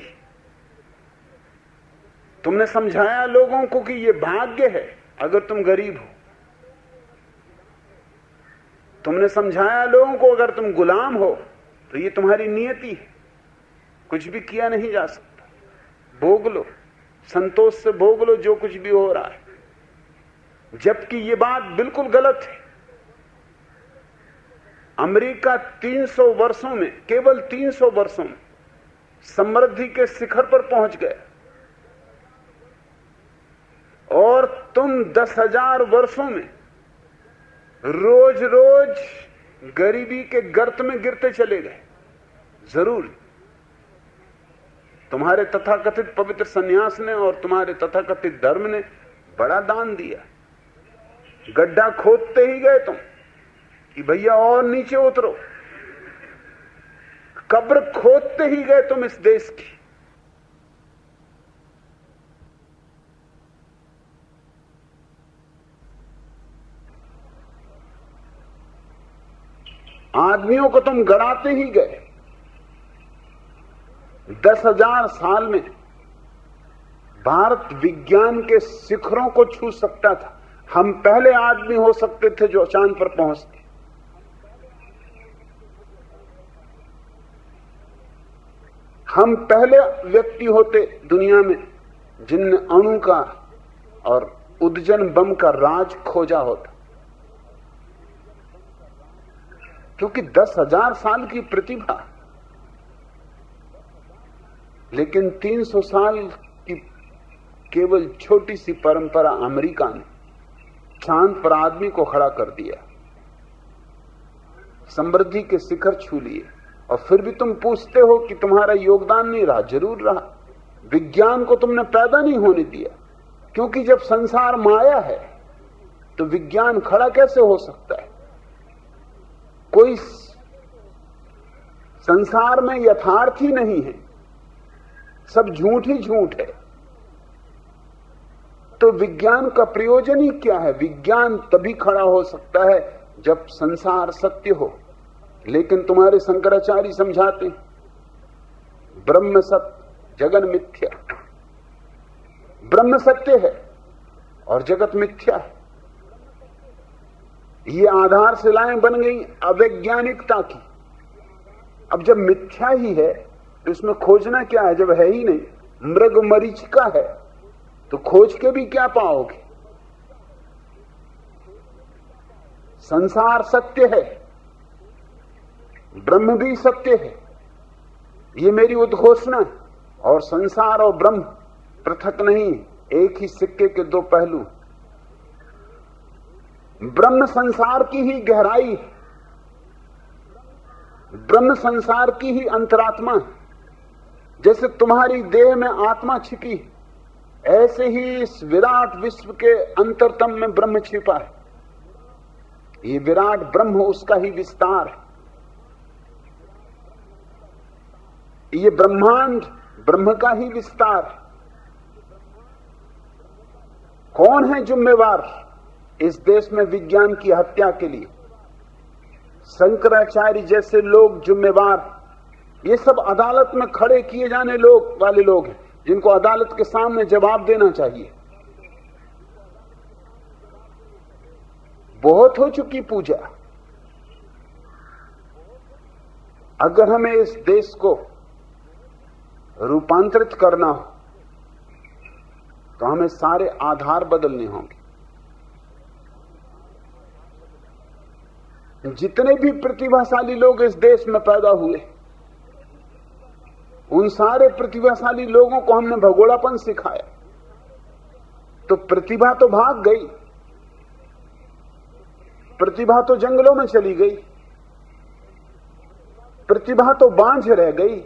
तुमने समझाया लोगों को कि यह भाग्य है अगर तुम गरीब हो। तुमने समझाया लोगों को अगर तुम गुलाम हो तो ये तुम्हारी नियति है, कुछ भी किया नहीं जा सकता। भोग लो, संतोष से भोग लो जो कुछ भी हो रहा है, जबकि ये बात बिल्कुल गलत है। अमेरिका 300 वर्षों में, केवल 300 वर्षों में समृद्धि के शिखर पर पहुंच गया, और तुम 10,000 वर्षों में रोज रोज गरीबी के गर्त में गिरते चले गए। जरूर तुम्हारे तथाकथित पवित्र सन्यास ने और तुम्हारे तथाकथित धर्म ने बड़ा दान दिया। गड्ढा खोदते ही गए तुम कि भैया और नीचे उतरो, कब्र खोदते ही गए तुम इस देश की। आदमियों को तुम गड़ाते ही गए। 10,000 साल में भारत विज्ञान के शिखरों को छू सकता था। हम पहले आदमी हो सकते थे जो चांद पर पहुंचते। हम पहले व्यक्ति होते दुनिया में जिनने अणु का और उद्जन बम का राज खोजा होता। क्योंकि 10,000 साल की प्रतिभा, लेकिन 300 साल की केवल छोटी सी परंपरा अमेरिका ने चांद पर आदमी को खड़ा कर दिया, समृद्धि के शिखर छू लिए, और फिर भी तुम पूछते हो कि तुम्हारा योगदान नहीं रहा। जरूर रहा। विज्ञान को तुमने पैदा नहीं होने दिया, क्योंकि जब संसार माया है तो विज्ञान खड़ा कैसे हो सकता है? कोई संसार में यथार्थ ही नहीं है, सब झूठ ही झूठ है। तो विज्ञान का प्रयोजन ही क्या है? विज्ञान तभी खड़ा हो सकता है जब संसार सत्य हो। लेकिन तुम्हारे शंकराचार्य समझाते ब्रह्म सत्य जगन मिथ्या। ब्रह्म सत्य है और जगत मिथ्या है। ये आधारशिलाएं बन गई अवैज्ञानिकता की। अब जब मिथ्या ही है तो इसमें खोजना क्या है? जब है ही नहीं, मृग मरीचिका है, तो खोज के भी क्या पाओगे? संसार सत्य है, ब्रह्म भी सत्य है, ये मेरी उद्घोषणा है। और संसार और ब्रह्म पृथक नहीं, एक ही सिक्के के दो पहलू। ब्रह्म संसार की ही गहराई है, ब्रह्म संसार की ही अंतरात्मा है। जैसे तुम्हारी देह में आत्मा छिपी है, ऐसे ही इस विराट विश्व के अंतरतम में ब्रह्म छिपा है। ये विराट ब्रह्म उसका ही विस्तार है। ये ब्रह्मांड ब्रह्म का ही विस्तार है। कौन है जिम्मेवार इस देश में विज्ञान की हत्या के लिए? शंकराचार्य जैसे लोग जिम्मेवार। ये सब अदालत में खड़े किए जाने वाले लोग हैं, जिनको अदालत के सामने जवाब देना चाहिए। बहुत हो चुकी पूजा। अगर हमें इस देश को रूपांतरित करना हो तो हमें सारे आधार बदलने होंगे। जितने भी प्रतिभाशाली लोग इस देश में पैदा हुए, उन सारे प्रतिभाशाली लोगों को हमने भगोड़ापन सिखाया, तो प्रतिभा तो भाग गई, प्रतिभा तो जंगलों में चली गई, प्रतिभा तो बांझ रह गई,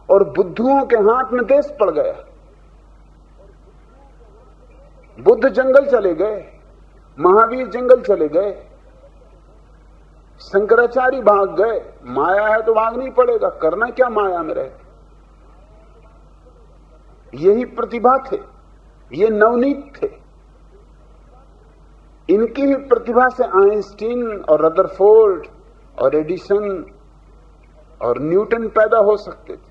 और बुद्धुओं के हाथ में देश पड़ गया। बुद्ध जंगल चले गए, महावीर जंगल चले गए, शंकराचार्य भाग गए। माया है तो भागना ही पड़ेगा, करना क्या माया में रहते। यही प्रतिभा थे, ये नवनीत थे। इनकी ही प्रतिभा से आइंस्टीन और रदरफोर्ड और एडिसन और न्यूटन पैदा हो सकते थे,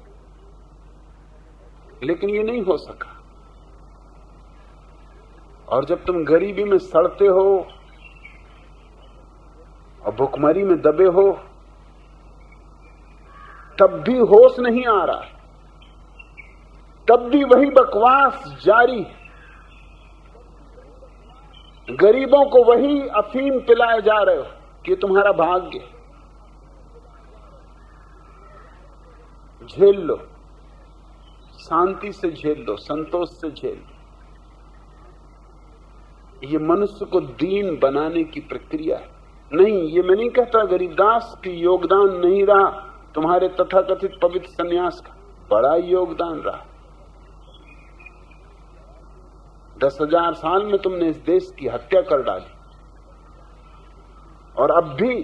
लेकिन ये नहीं हो सका। और जब तुम गरीबी में सड़ते हो और भुखमरी में दबे हो, तब भी होश नहीं आ रहा, तब भी वही बकवास जारी। गरीबों को वही अफीम पिलाए जा रहे हो कि तुम्हारा भाग्य। झेल लो, शांति से झेल लो, संतोष से झेल लो। ये मनुष्य को दीन बनाने की प्रक्रिया है। नहीं, ये मैं नहीं कहता गरीबदास की योगदान नहीं रहा, तुम्हारे तथाकथित पवित्र सन्यास का बड़ा योगदान रहा। 10,000 साल में तुमने इस देश की हत्या कर डाली, और अब भी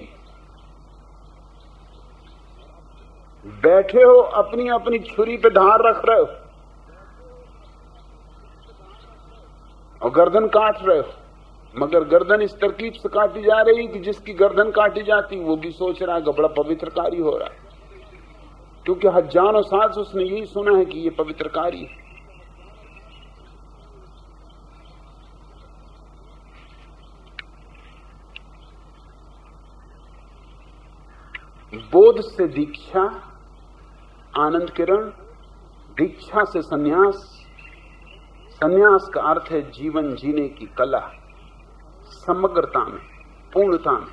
बैठे हो, अपनी अपनी छुरी पे धार रख रहे हो और गर्दन काट रहे हो। मगर गर्दन इस तरकीब से काटी जा रही कि जिसकी गर्दन काटी जाती वो भी सोच रहा है कि बड़ा पवित्र कार्य हो रहा है, क्योंकि हजारों साल से उसने यही सुना है कि ये पवित्र कार्य है। बोध से दीक्षा, आनंद किरण, दीक्षा से सन्यास। सन्यास का अर्थ है जीवन जीने की कला, समग्रता में, पूर्णता में।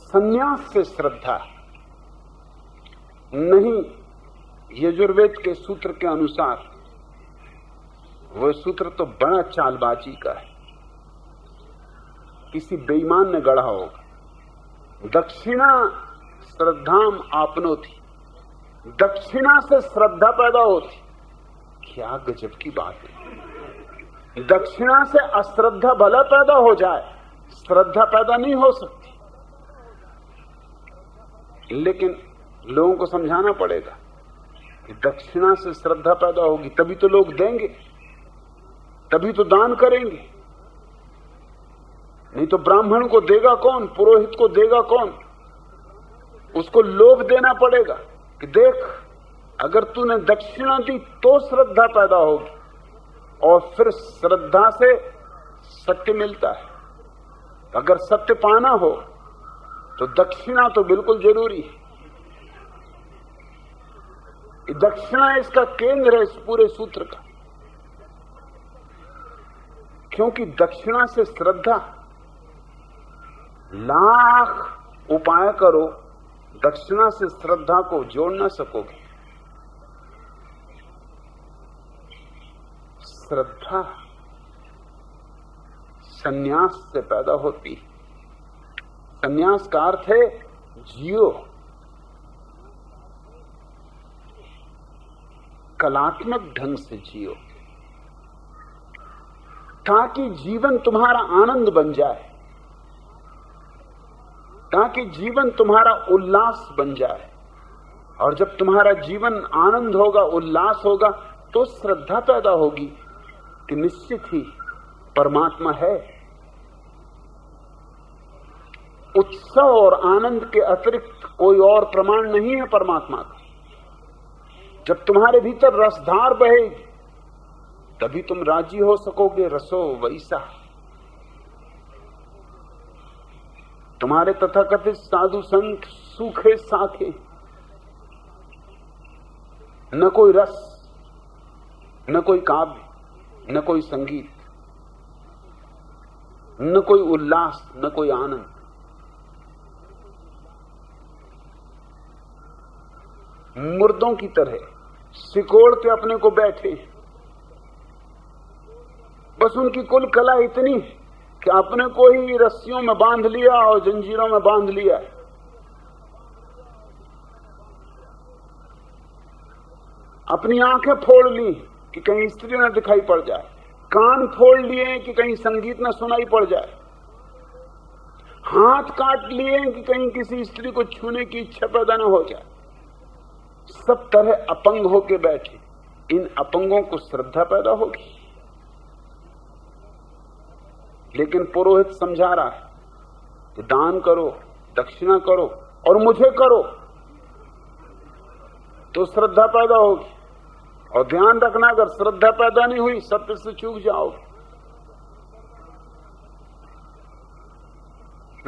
संन्यास से श्रद्धा नहीं। यजुर्वेद के सूत्र के अनुसार वह सूत्र तो बड़ा चालबाजी का है, किसी बेईमान ने गढ़ा होगा। दक्षिणा श्रद्धाम आपनोति, दक्षिणा से श्रद्धा पैदा होती। क्या गजब की बात है। दक्षिणा से अश्रद्धा भला पैदा हो जाए, श्रद्धा पैदा नहीं हो सकती। लेकिन लोगों को समझाना पड़ेगा कि दक्षिणा से श्रद्धा पैदा होगी, तभी तो लोग देंगे, तभी तो दान करेंगे। नहीं तो ब्राह्मण को देगा कौन, पुरोहित को देगा कौन? उसको लोभ देना पड़ेगा कि देख, अगर तूने दक्षिणा दी तो श्रद्धा पैदा होगी, और फिर श्रद्धा से सत्य मिलता है। अगर सत्य पाना हो तो दक्षिणा तो बिल्कुल जरूरी है। दक्षिणा इसका केंद्र है इस पूरे सूत्र का, क्योंकि दक्षिणा से श्रद्धा, लाख उपाय करो, दक्षिणा से श्रद्धा को जोड़ ना सकोगे। श्रद्धा संन्यास से पैदा होती। संन्यास का अर्थ है जियो, कलात्मक ढंग से जियो, ताकि जीवन तुम्हारा आनंद बन जाए, ताकि जीवन तुम्हारा उल्लास बन जाए। और जब तुम्हारा जीवन आनंद होगा, उल्लास होगा, तो श्रद्धा पैदा होगी कि निश्चित ही परमात्मा है। उत्सव और आनंद के अतिरिक्त कोई और प्रमाण नहीं है परमात्मा का। जब तुम्हारे भीतर रसधार बहेगी, तभी तुम राजी हो सकोगे। रसो वैसा, तुम्हारे तथाकथित साधु संत सूखे साखे, न कोई रस, न कोई काव्य, न कोई संगीत, न कोई उल्लास, न कोई आनंद। मुर्दों की तरह सिकोड़ के अपने को बैठे, बस उनकी कुल कला इतनी है कि अपने को ही रस्सियों में बांध लिया और जंजीरों में बांध लिया। अपनी आंखें फोड़ ली कि कहीं स्त्री न दिखाई पड़ जाए, कान फोड़ लिए कि कहीं संगीत न सुनाई पड़ जाए, हाथ काट लिए कि कहीं किसी स्त्री को छूने की इच्छा पैदा न हो जाए। सब तरह अपंग होके बैठे। इन अपंगों को श्रद्धा पैदा होगी। लेकिन पुरोहित समझा रहा है कि दान करो, दक्षिणा करो और मुझे करो, तो श्रद्धा पैदा होगी। और ध्यान रखना, अगर श्रद्धा पैदा नहीं हुई, सत्य से चूक जाओगे।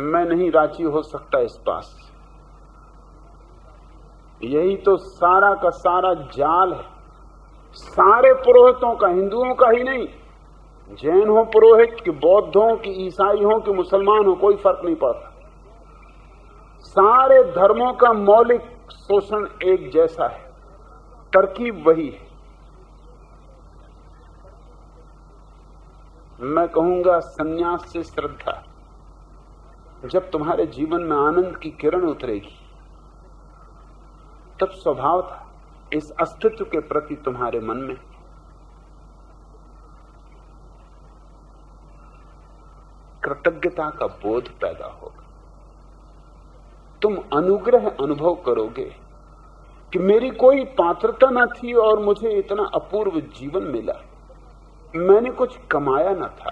मैं नहीं राजी हो सकता इस बात से। यही तो सारा का सारा जाल है, सारे पुरोहितों का, हिंदुओं का ही नहीं, जैन हो पुरोहित कि बौद्ध हो कि ईसाई हो कि मुसलमान हो, कोई फर्क नहीं पड़ता। सारे धर्मों का मौलिक शोषण एक जैसा है, तरकीब वही है। मैं कहूंगा संन्यास से श्रद्धा। जब तुम्हारे जीवन में आनंद की किरण उतरेगी, तब स्वभाव था इस अस्तित्व के प्रति तुम्हारे मन में कृतज्ञता का बोध पैदा होगा। तुम अनुग्रह अनुभव करोगे कि मेरी कोई पात्रता न थी और मुझे इतना अपूर्व जीवन मिला। मैंने कुछ कमाया न था,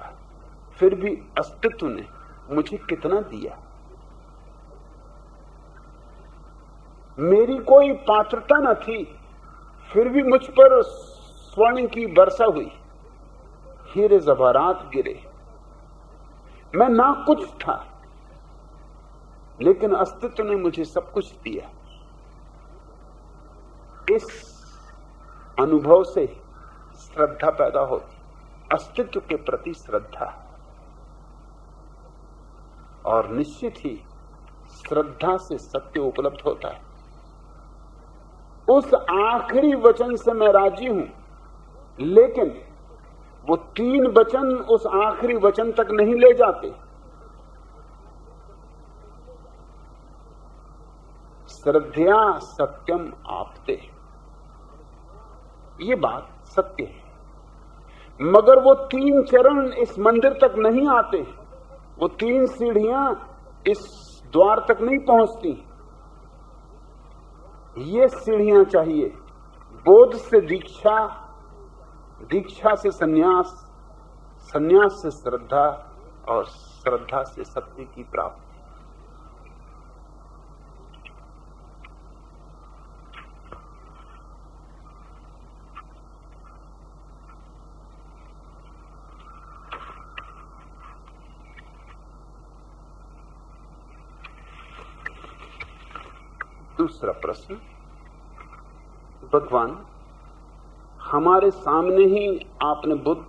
फिर भी अस्तित्व ने मुझे कितना दिया। मेरी कोई पात्रता न थी, फिर भी मुझ पर स्वर्ण की वर्षा हुई, हीरे जवाहरात गिरे। मैं ना कुछ था, लेकिन अस्तित्व ने मुझे सब कुछ दिया। इस अनुभव से श्रद्धा पैदा होती, अस्तित्व के प्रति श्रद्धा। और निश्चित ही श्रद्धा से सत्य उपलब्ध होता है। उस आखिरी वचन से मैं राजी हूं, लेकिन वो 3 वचन उस आखिरी वचन तक नहीं ले जाते। श्रद्धया सत्यम आपते, ये बात सत्य है, मगर वो 3 चरण इस मंदिर तक नहीं आते। वो 3 सीढ़ियां इस द्वार तक नहीं पहुंचती। ये सीढ़ियां चाहिए, बोध से दीक्षा, दीक्षा से सन्यास, सन्यास से श्रद्धा और श्रद्धा से सत्य की प्राप्ति। दूसरा प्रश्न, भगवान, हमारे सामने ही आपने बुद्ध,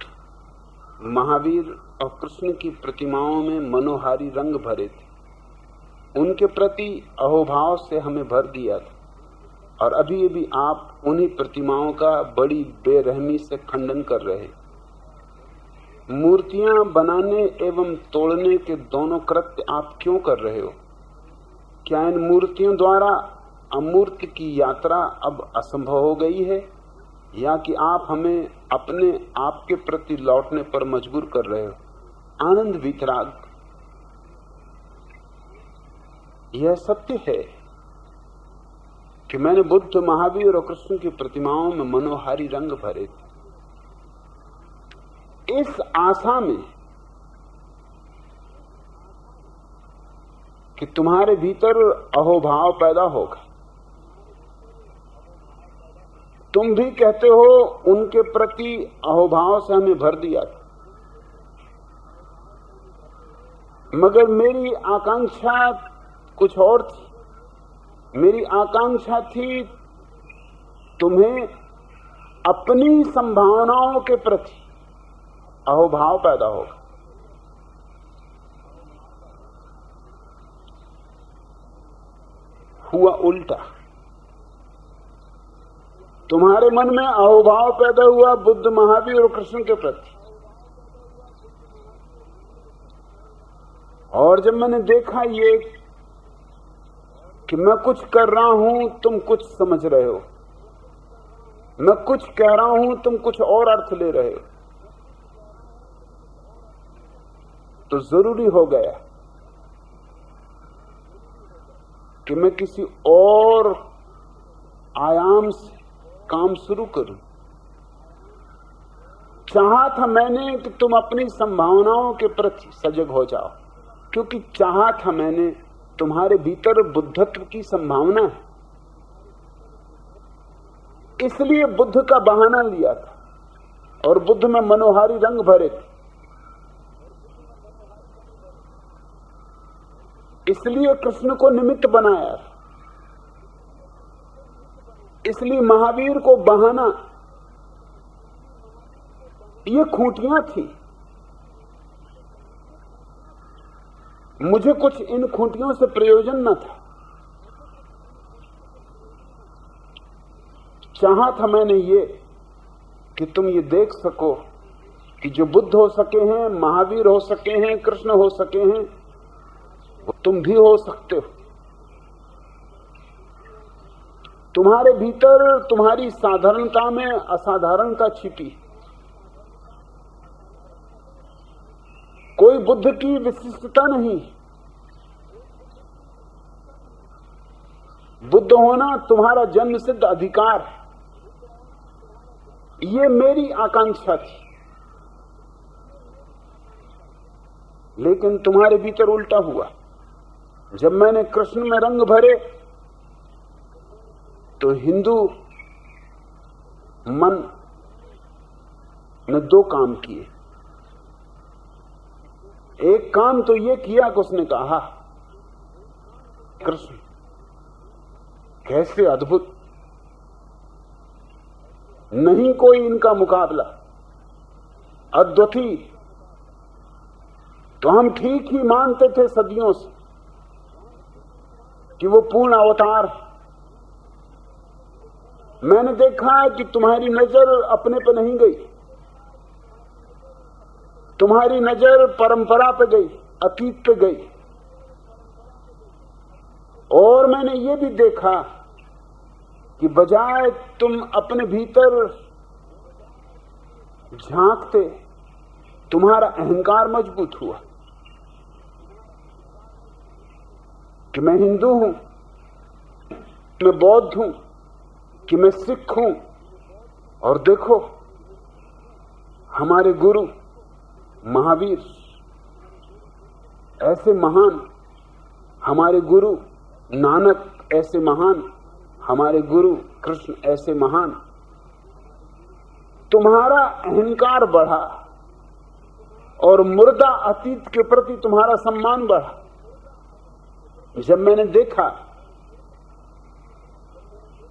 महावीर और कृष्ण की प्रतिमाओं में मनोहारी रंग भरे थे। उनके प्रति अहोभाव से हमें भर दिया था और अभी अभी आप उन्हीं प्रतिमाओं का बड़ी बेरहमी से खंडन कर रहे। मूर्तियां बनाने एवं तोड़ने के दोनों कृत्य आप क्यों कर रहे हो? क्या इन मूर्तियों द्वारा अमूर्त की यात्रा अब असंभव हो गई है, या कि आप हमें अपने आप के प्रति लौटने पर मजबूर कर रहे हो? आनंद वितराग, यह सत्य है कि मैंने बुद्ध, महावीर और कृष्ण की प्रतिमाओं में मनोहारी रंग भरे थे, इस आशा में कि तुम्हारे भीतर अहोभाव पैदा होगा। तुम भी कहते हो उनके प्रति अहोभाव से हमें भर दिया था, मगर मेरी आकांक्षा कुछ और थी। मेरी आकांक्षा थी तुम्हें अपनी संभावनाओं के प्रति अहोभाव पैदा होगा। हुआ उल्टा। तुम्हारे मन में अहोभाव पैदा हुआ बुद्ध, महावीर और कृष्ण के प्रति, और जब मैंने देखा ये कि मैं कुछ कर रहा हूं, तुम कुछ समझ रहे हो, मैं कुछ कह रहा हूं, तुम कुछ और अर्थ ले रहे हो, तो जरूरी हो गया कि मैं किसी और आयाम से काम शुरू करूं। चाहा था मैंने कि तुम अपनी संभावनाओं के प्रति सजग हो जाओ, क्योंकि चाहा था मैंने तुम्हारे भीतर बुद्धत्व की संभावना है, इसलिए बुद्ध का बहाना लिया था और बुद्ध में मनोहारी रंग भरे थे। इसलिए कृष्ण को निमित्त बनाया, इसलिए महावीर को बहाना। ये खूंटियां थी, मुझे कुछ इन खूंटियों से प्रयोजन न था। चाहा था मैंने ये कि तुम ये देख सको कि जो बुद्ध हो सके हैं, महावीर हो सके हैं, कृष्ण हो सके हैं, वो तुम भी हो सकते हो। तुम्हारे भीतर तुम्हारी साधारणता में असाधारणता छिपी। कोई बुद्ध की विशिष्टता नहीं। बुद्ध होना तुम्हारा जन्म सिद्ध अधिकार है। ये मेरी आकांक्षा थी, लेकिन तुम्हारे भीतर उल्टा हुआ। जब मैंने कृष्ण में रंग भरे तो हिंदू मन ने 2 काम किए। एक काम तो यह किया कि उसने कहा, कृष्ण कैसे अद्भुत, नहीं कोई इनका मुकाबला, अद्वितीय। तो हम ठीक ही मानते थे सदियों से, कि वो पूर्ण अवतार है। मैंने देखा कि तुम्हारी नजर अपने पे नहीं गई, तुम्हारी नजर परंपरा पे गई, अतीत पे गई। और मैंने ये भी देखा कि बजाय तुम अपने भीतर झांकते, तुम्हारा अहंकार मजबूत हुआ कि मैं हिंदू हूं, मैं बौद्ध हूं, कि मैं सिख हूं। और देखो हमारे गुरु महावीर ऐसे महान, हमारे गुरु नानक ऐसे महान, हमारे गुरु कृष्ण ऐसे महान। तुम्हारा अहंकार बढ़ा और मुर्दा अतीत के प्रति तुम्हारा सम्मान बढ़ा। जब मैंने देखा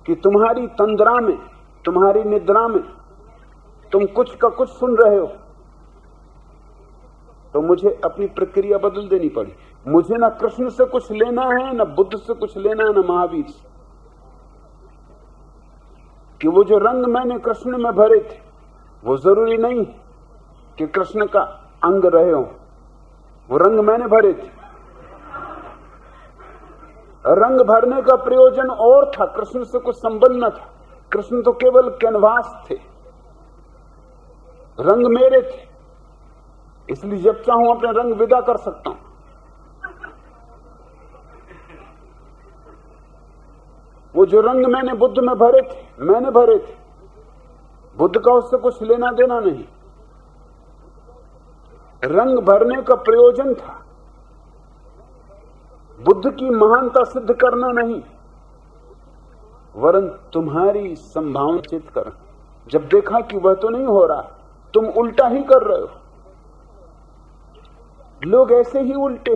कि तुम्हारी तंद्रा में, तुम्हारी निद्रा में तुम कुछ का कुछ सुन रहे हो, तो मुझे अपनी प्रक्रिया बदल देनी पड़ी। मुझे ना कृष्ण से कुछ लेना है, ना बुद्ध से कुछ लेना है, ना महावीर से। कि वो जो रंग मैंने कृष्ण में भरे थे, वो जरूरी नहीं कि कृष्ण का अंग रहे हो। वो रंग मैंने भरे थे, रंग भरने का प्रयोजन और था, कृष्ण से कुछ संबंध न था। कृष्ण तो केवल कैनवास थे, रंग मेरे थे, इसलिए जब चाहूं अपने रंग विदा कर सकता हूं। वो जो रंग मैंने बुद्ध में भरे थे, मैंने भरे थे, बुद्ध का उससे कुछ लेना देना नहीं। रंग भरने का प्रयोजन था बुद्ध की महानता सिद्ध करना नहीं, वरन तुम्हारी संभावना चित कर। जब देखा कि वह तो नहीं हो रहा, तुम उल्टा ही कर रहे हो। लोग ऐसे ही उल्टे,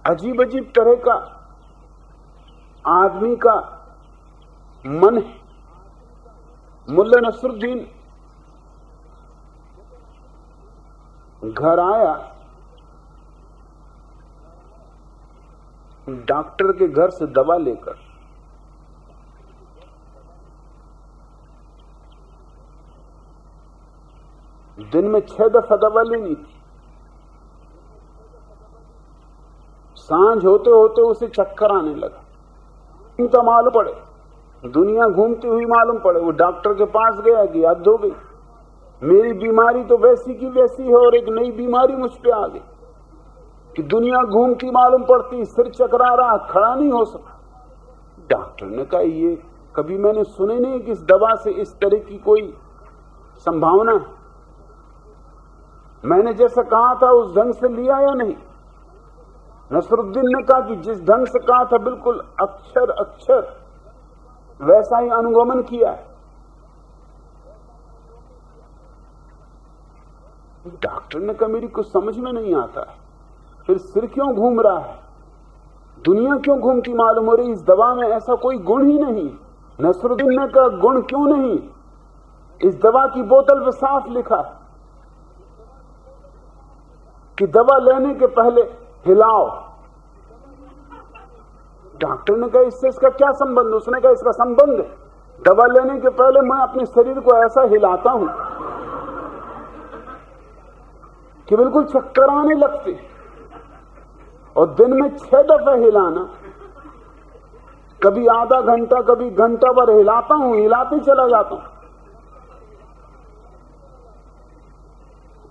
अजीब अजीब तरह का आदमी का मन है। मुल्ला नसरुद्दीन घर आया, डॉक्टर के घर से दवा लेकर। दिन में 6 दफा दवा लेनी थी। सांझ होते होते उसे चक्कर आने लगा। तो मालूम पड़े, दुनिया घूमती हुई मालूम पड़े। वो डॉक्टर के पास गया कि हद हो गई, मेरी बीमारी तो वैसी की वैसी है और एक नई बीमारी मुझ पे आ गई कि दुनिया घूमती मालूम पड़ती, सिर चकरा रहा, खड़ा नहीं हो सका। डॉक्टर ने कहा, ये कभी मैंने सुने नहीं कि इस दवा से इस तरह की कोई संभावना है। मैंने जैसा कहा था उस ढंग से लिया या नहीं? नसरुद्दीन ने कहा कि जिस ढंग से कहा था बिल्कुल अक्षर अक्षर वैसा ही अनुगमन किया है। डॉक्टर ने कहा, मेरी कुछ समझ में नहीं आता, फिर सिर क्यों घूम रहा है, दुनिया क्यों घूमती मालूम हो रही, इस दवा में ऐसा कोई गुण ही नहीं। नसरुद्दीन ने कहा, गुण क्यों नहीं, इस दवा की बोतल पे साफ लिखा है कि दवा लेने के पहले हिलाओ। डॉक्टर ने कहा, इससे इसका क्या संबंध? उसने कहा, इसका संबंध है, दवा लेने के पहले मैं अपने शरीर को ऐसा हिलाता हूं कि बिल्कुल चक्कर आने लगते, और दिन में 6 दफा हिलाना, कभी आधा घंटा कभी घंटा भर हिलाता हूं, हिलाते चला जाता हूं।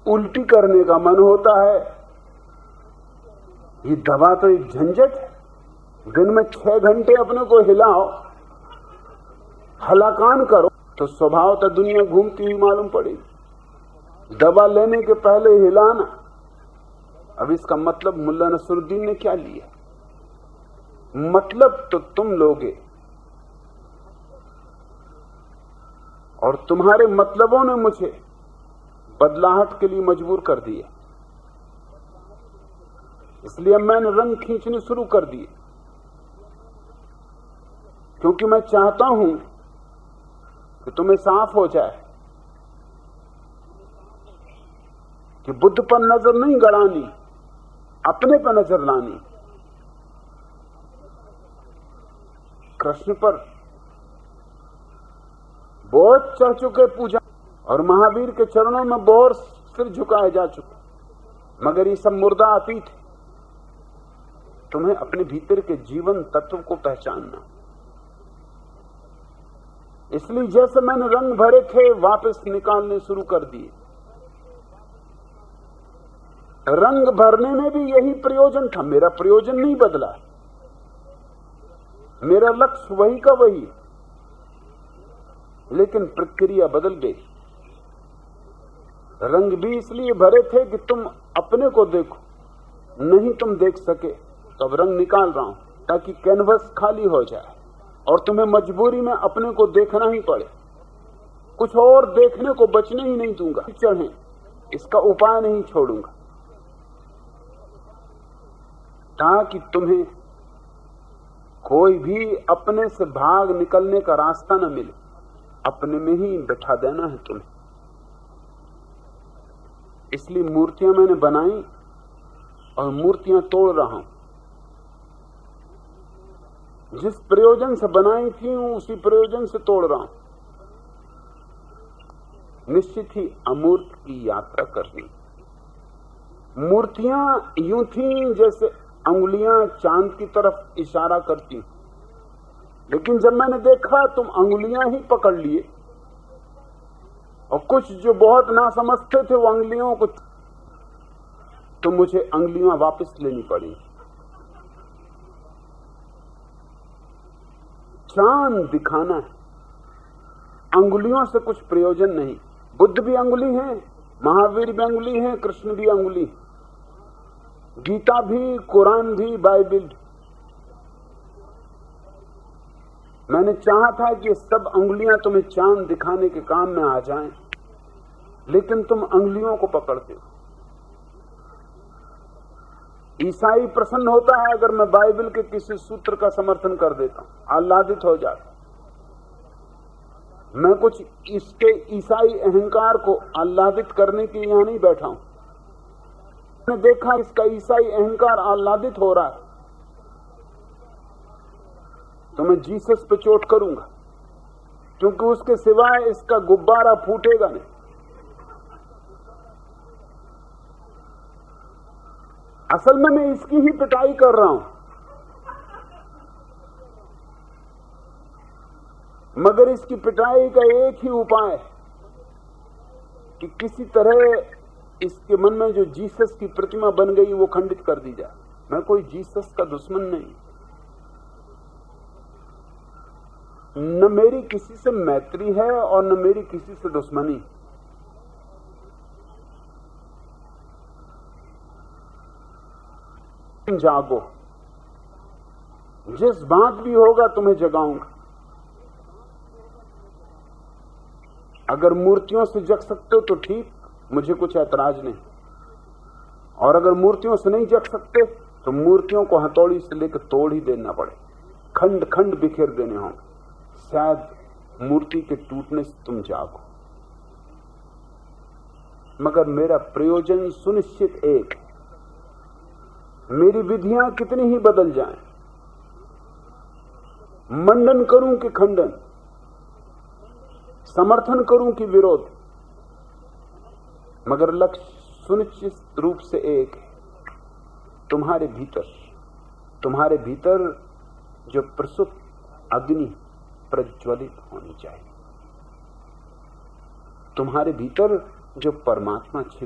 उल्टी करने का मन होता है। ये दवा तो एक झंझट है, दिन में 6 घंटे अपने को हिलाओ, हलाकान करो तो स्वभावतः दुनिया घूमती हुई मालूम पड़ेगी। दवा लेने के पहले हिलाना, अब इसका मतलब मुल्ला नसरुद्दीन ने क्या लिया? मतलब तो तुम लोगे और तुम्हारे मतलबों ने मुझे बदलाहट के लिए मजबूर कर दिया, इसलिए मैंने रंग खींचने शुरू कर दिए, क्योंकि मैं चाहता हूं कि तुम्हें साफ हो जाए कि बुद्ध पर नजर नहीं गड़ानी, अपने पर नजर लानी। कृष्ण पर बहुत चढ़ चुके पूजा, और महावीर के चरणों में बहुत सिर झुकाए जा चुके, मगर ये सब मुर्दा अतीत है। तुम्हें अपने भीतर के जीवन तत्व को पहचानना। इसलिए जैसे मैंने रंग भरे थे वापस निकालने शुरू कर दिए। रंग भरने में भी यही प्रयोजन था, मेरा प्रयोजन नहीं बदला, मेरा लक्ष्य वही का वही, लेकिन प्रक्रिया बदल गई। रंग भी इसलिए भरे थे कि तुम अपने को देखो, नहीं तुम देख सके तो अब रंग निकाल रहा हूं ताकि कैनवस खाली हो जाए और तुम्हें मजबूरी में अपने को देखना ही पड़े। कुछ और देखने को बचने ही नहीं दूंगा, चढ़े इसका उपाय नहीं छोड़ूंगा, ताकि तुम्हें कोई भी अपने से भाग निकलने का रास्ता न मिले। अपने में ही बैठा देना है तुम्हें। इसलिए मूर्तियां मैंने बनाई और मूर्तियां तोड़ रहा हूं। जिस प्रयोजन से बनाई थी उसी प्रयोजन से तोड़ रहा हूं। निश्चित ही अमूर्त की यात्रा करनी। मूर्तियां यूं थी जैसे अंगुलियां चांद की तरफ इशारा करती, लेकिन जब मैंने देखा तुम अंगुलियां ही पकड़ लिए और कुछ जो बहुत ना समझते थे वो अंगुलियों को, तो मुझे अंगुलियां वापस लेनी पड़ी। चांद दिखाना है, अंगुलियों से कुछ प्रयोजन नहीं। बुद्ध भी अंगुली है, महावीर भी अंगुली है, कृष्ण भी अंगुली है, गीता भी, कुरान भी, बाइबल। मैंने चाहा था कि सब अंगुलियां तुम्हें चांद दिखाने के काम में आ जाएं, लेकिन तुम अंगुलियों को पकड़ते हो। ईसाई प्रसन्न होता है अगर मैं बाइबल के किसी सूत्र का समर्थन कर देता हूं, आह्लादित हो जाता। मैं कुछ इसके ईसाई अहंकार को आह्लादित करने के लिए यहां नहीं बैठा हूं। मैंने देखा इसका ईसाई अहंकार आह्लादित हो रहा है, तो मैं जीसस पे चोट करूंगा, क्योंकि उसके सिवाय इसका गुब्बारा फूटेगा नहीं। असल में मैं इसकी ही पिटाई कर रहा हूं, मगर इसकी पिटाई का एक ही उपाय है कि किसी तरह इसके मन में जो जीसस की प्रतिमा बन गई वो खंडित कर दी जाए। मैं कोई जीसस का दुश्मन नहीं, न मेरी किसी से मैत्री है और न मेरी किसी से दुश्मनी। जागो, जिस बात भी होगा तुम्हें जगाऊंगा। अगर मूर्तियों से जग सकते हो तो ठीक, मुझे कुछ ऐतराज नहीं, और अगर मूर्तियों से नहीं जग सकते तो मूर्तियों को हथौड़ी से लेकर तोड़ ही देना पड़े, खंड खंड बिखेर देने होंगे। शायद मूर्ति के टूटने से तुम जागो, मगर मेरा प्रयोजन सुनिश्चित एक है। मेरी विधियां कितनी ही बदल जाएं, मंडन करूं कि खंडन, समर्थन करूं कि विरोध, मगर लक्ष्य सुनिश्चित रूप से एक है। तुम्हारे भीतर जो प्रसुप्त अग्नि प्रज्वलित होनी चाहिए, तुम्हारे भीतर जो परमात्मा छिप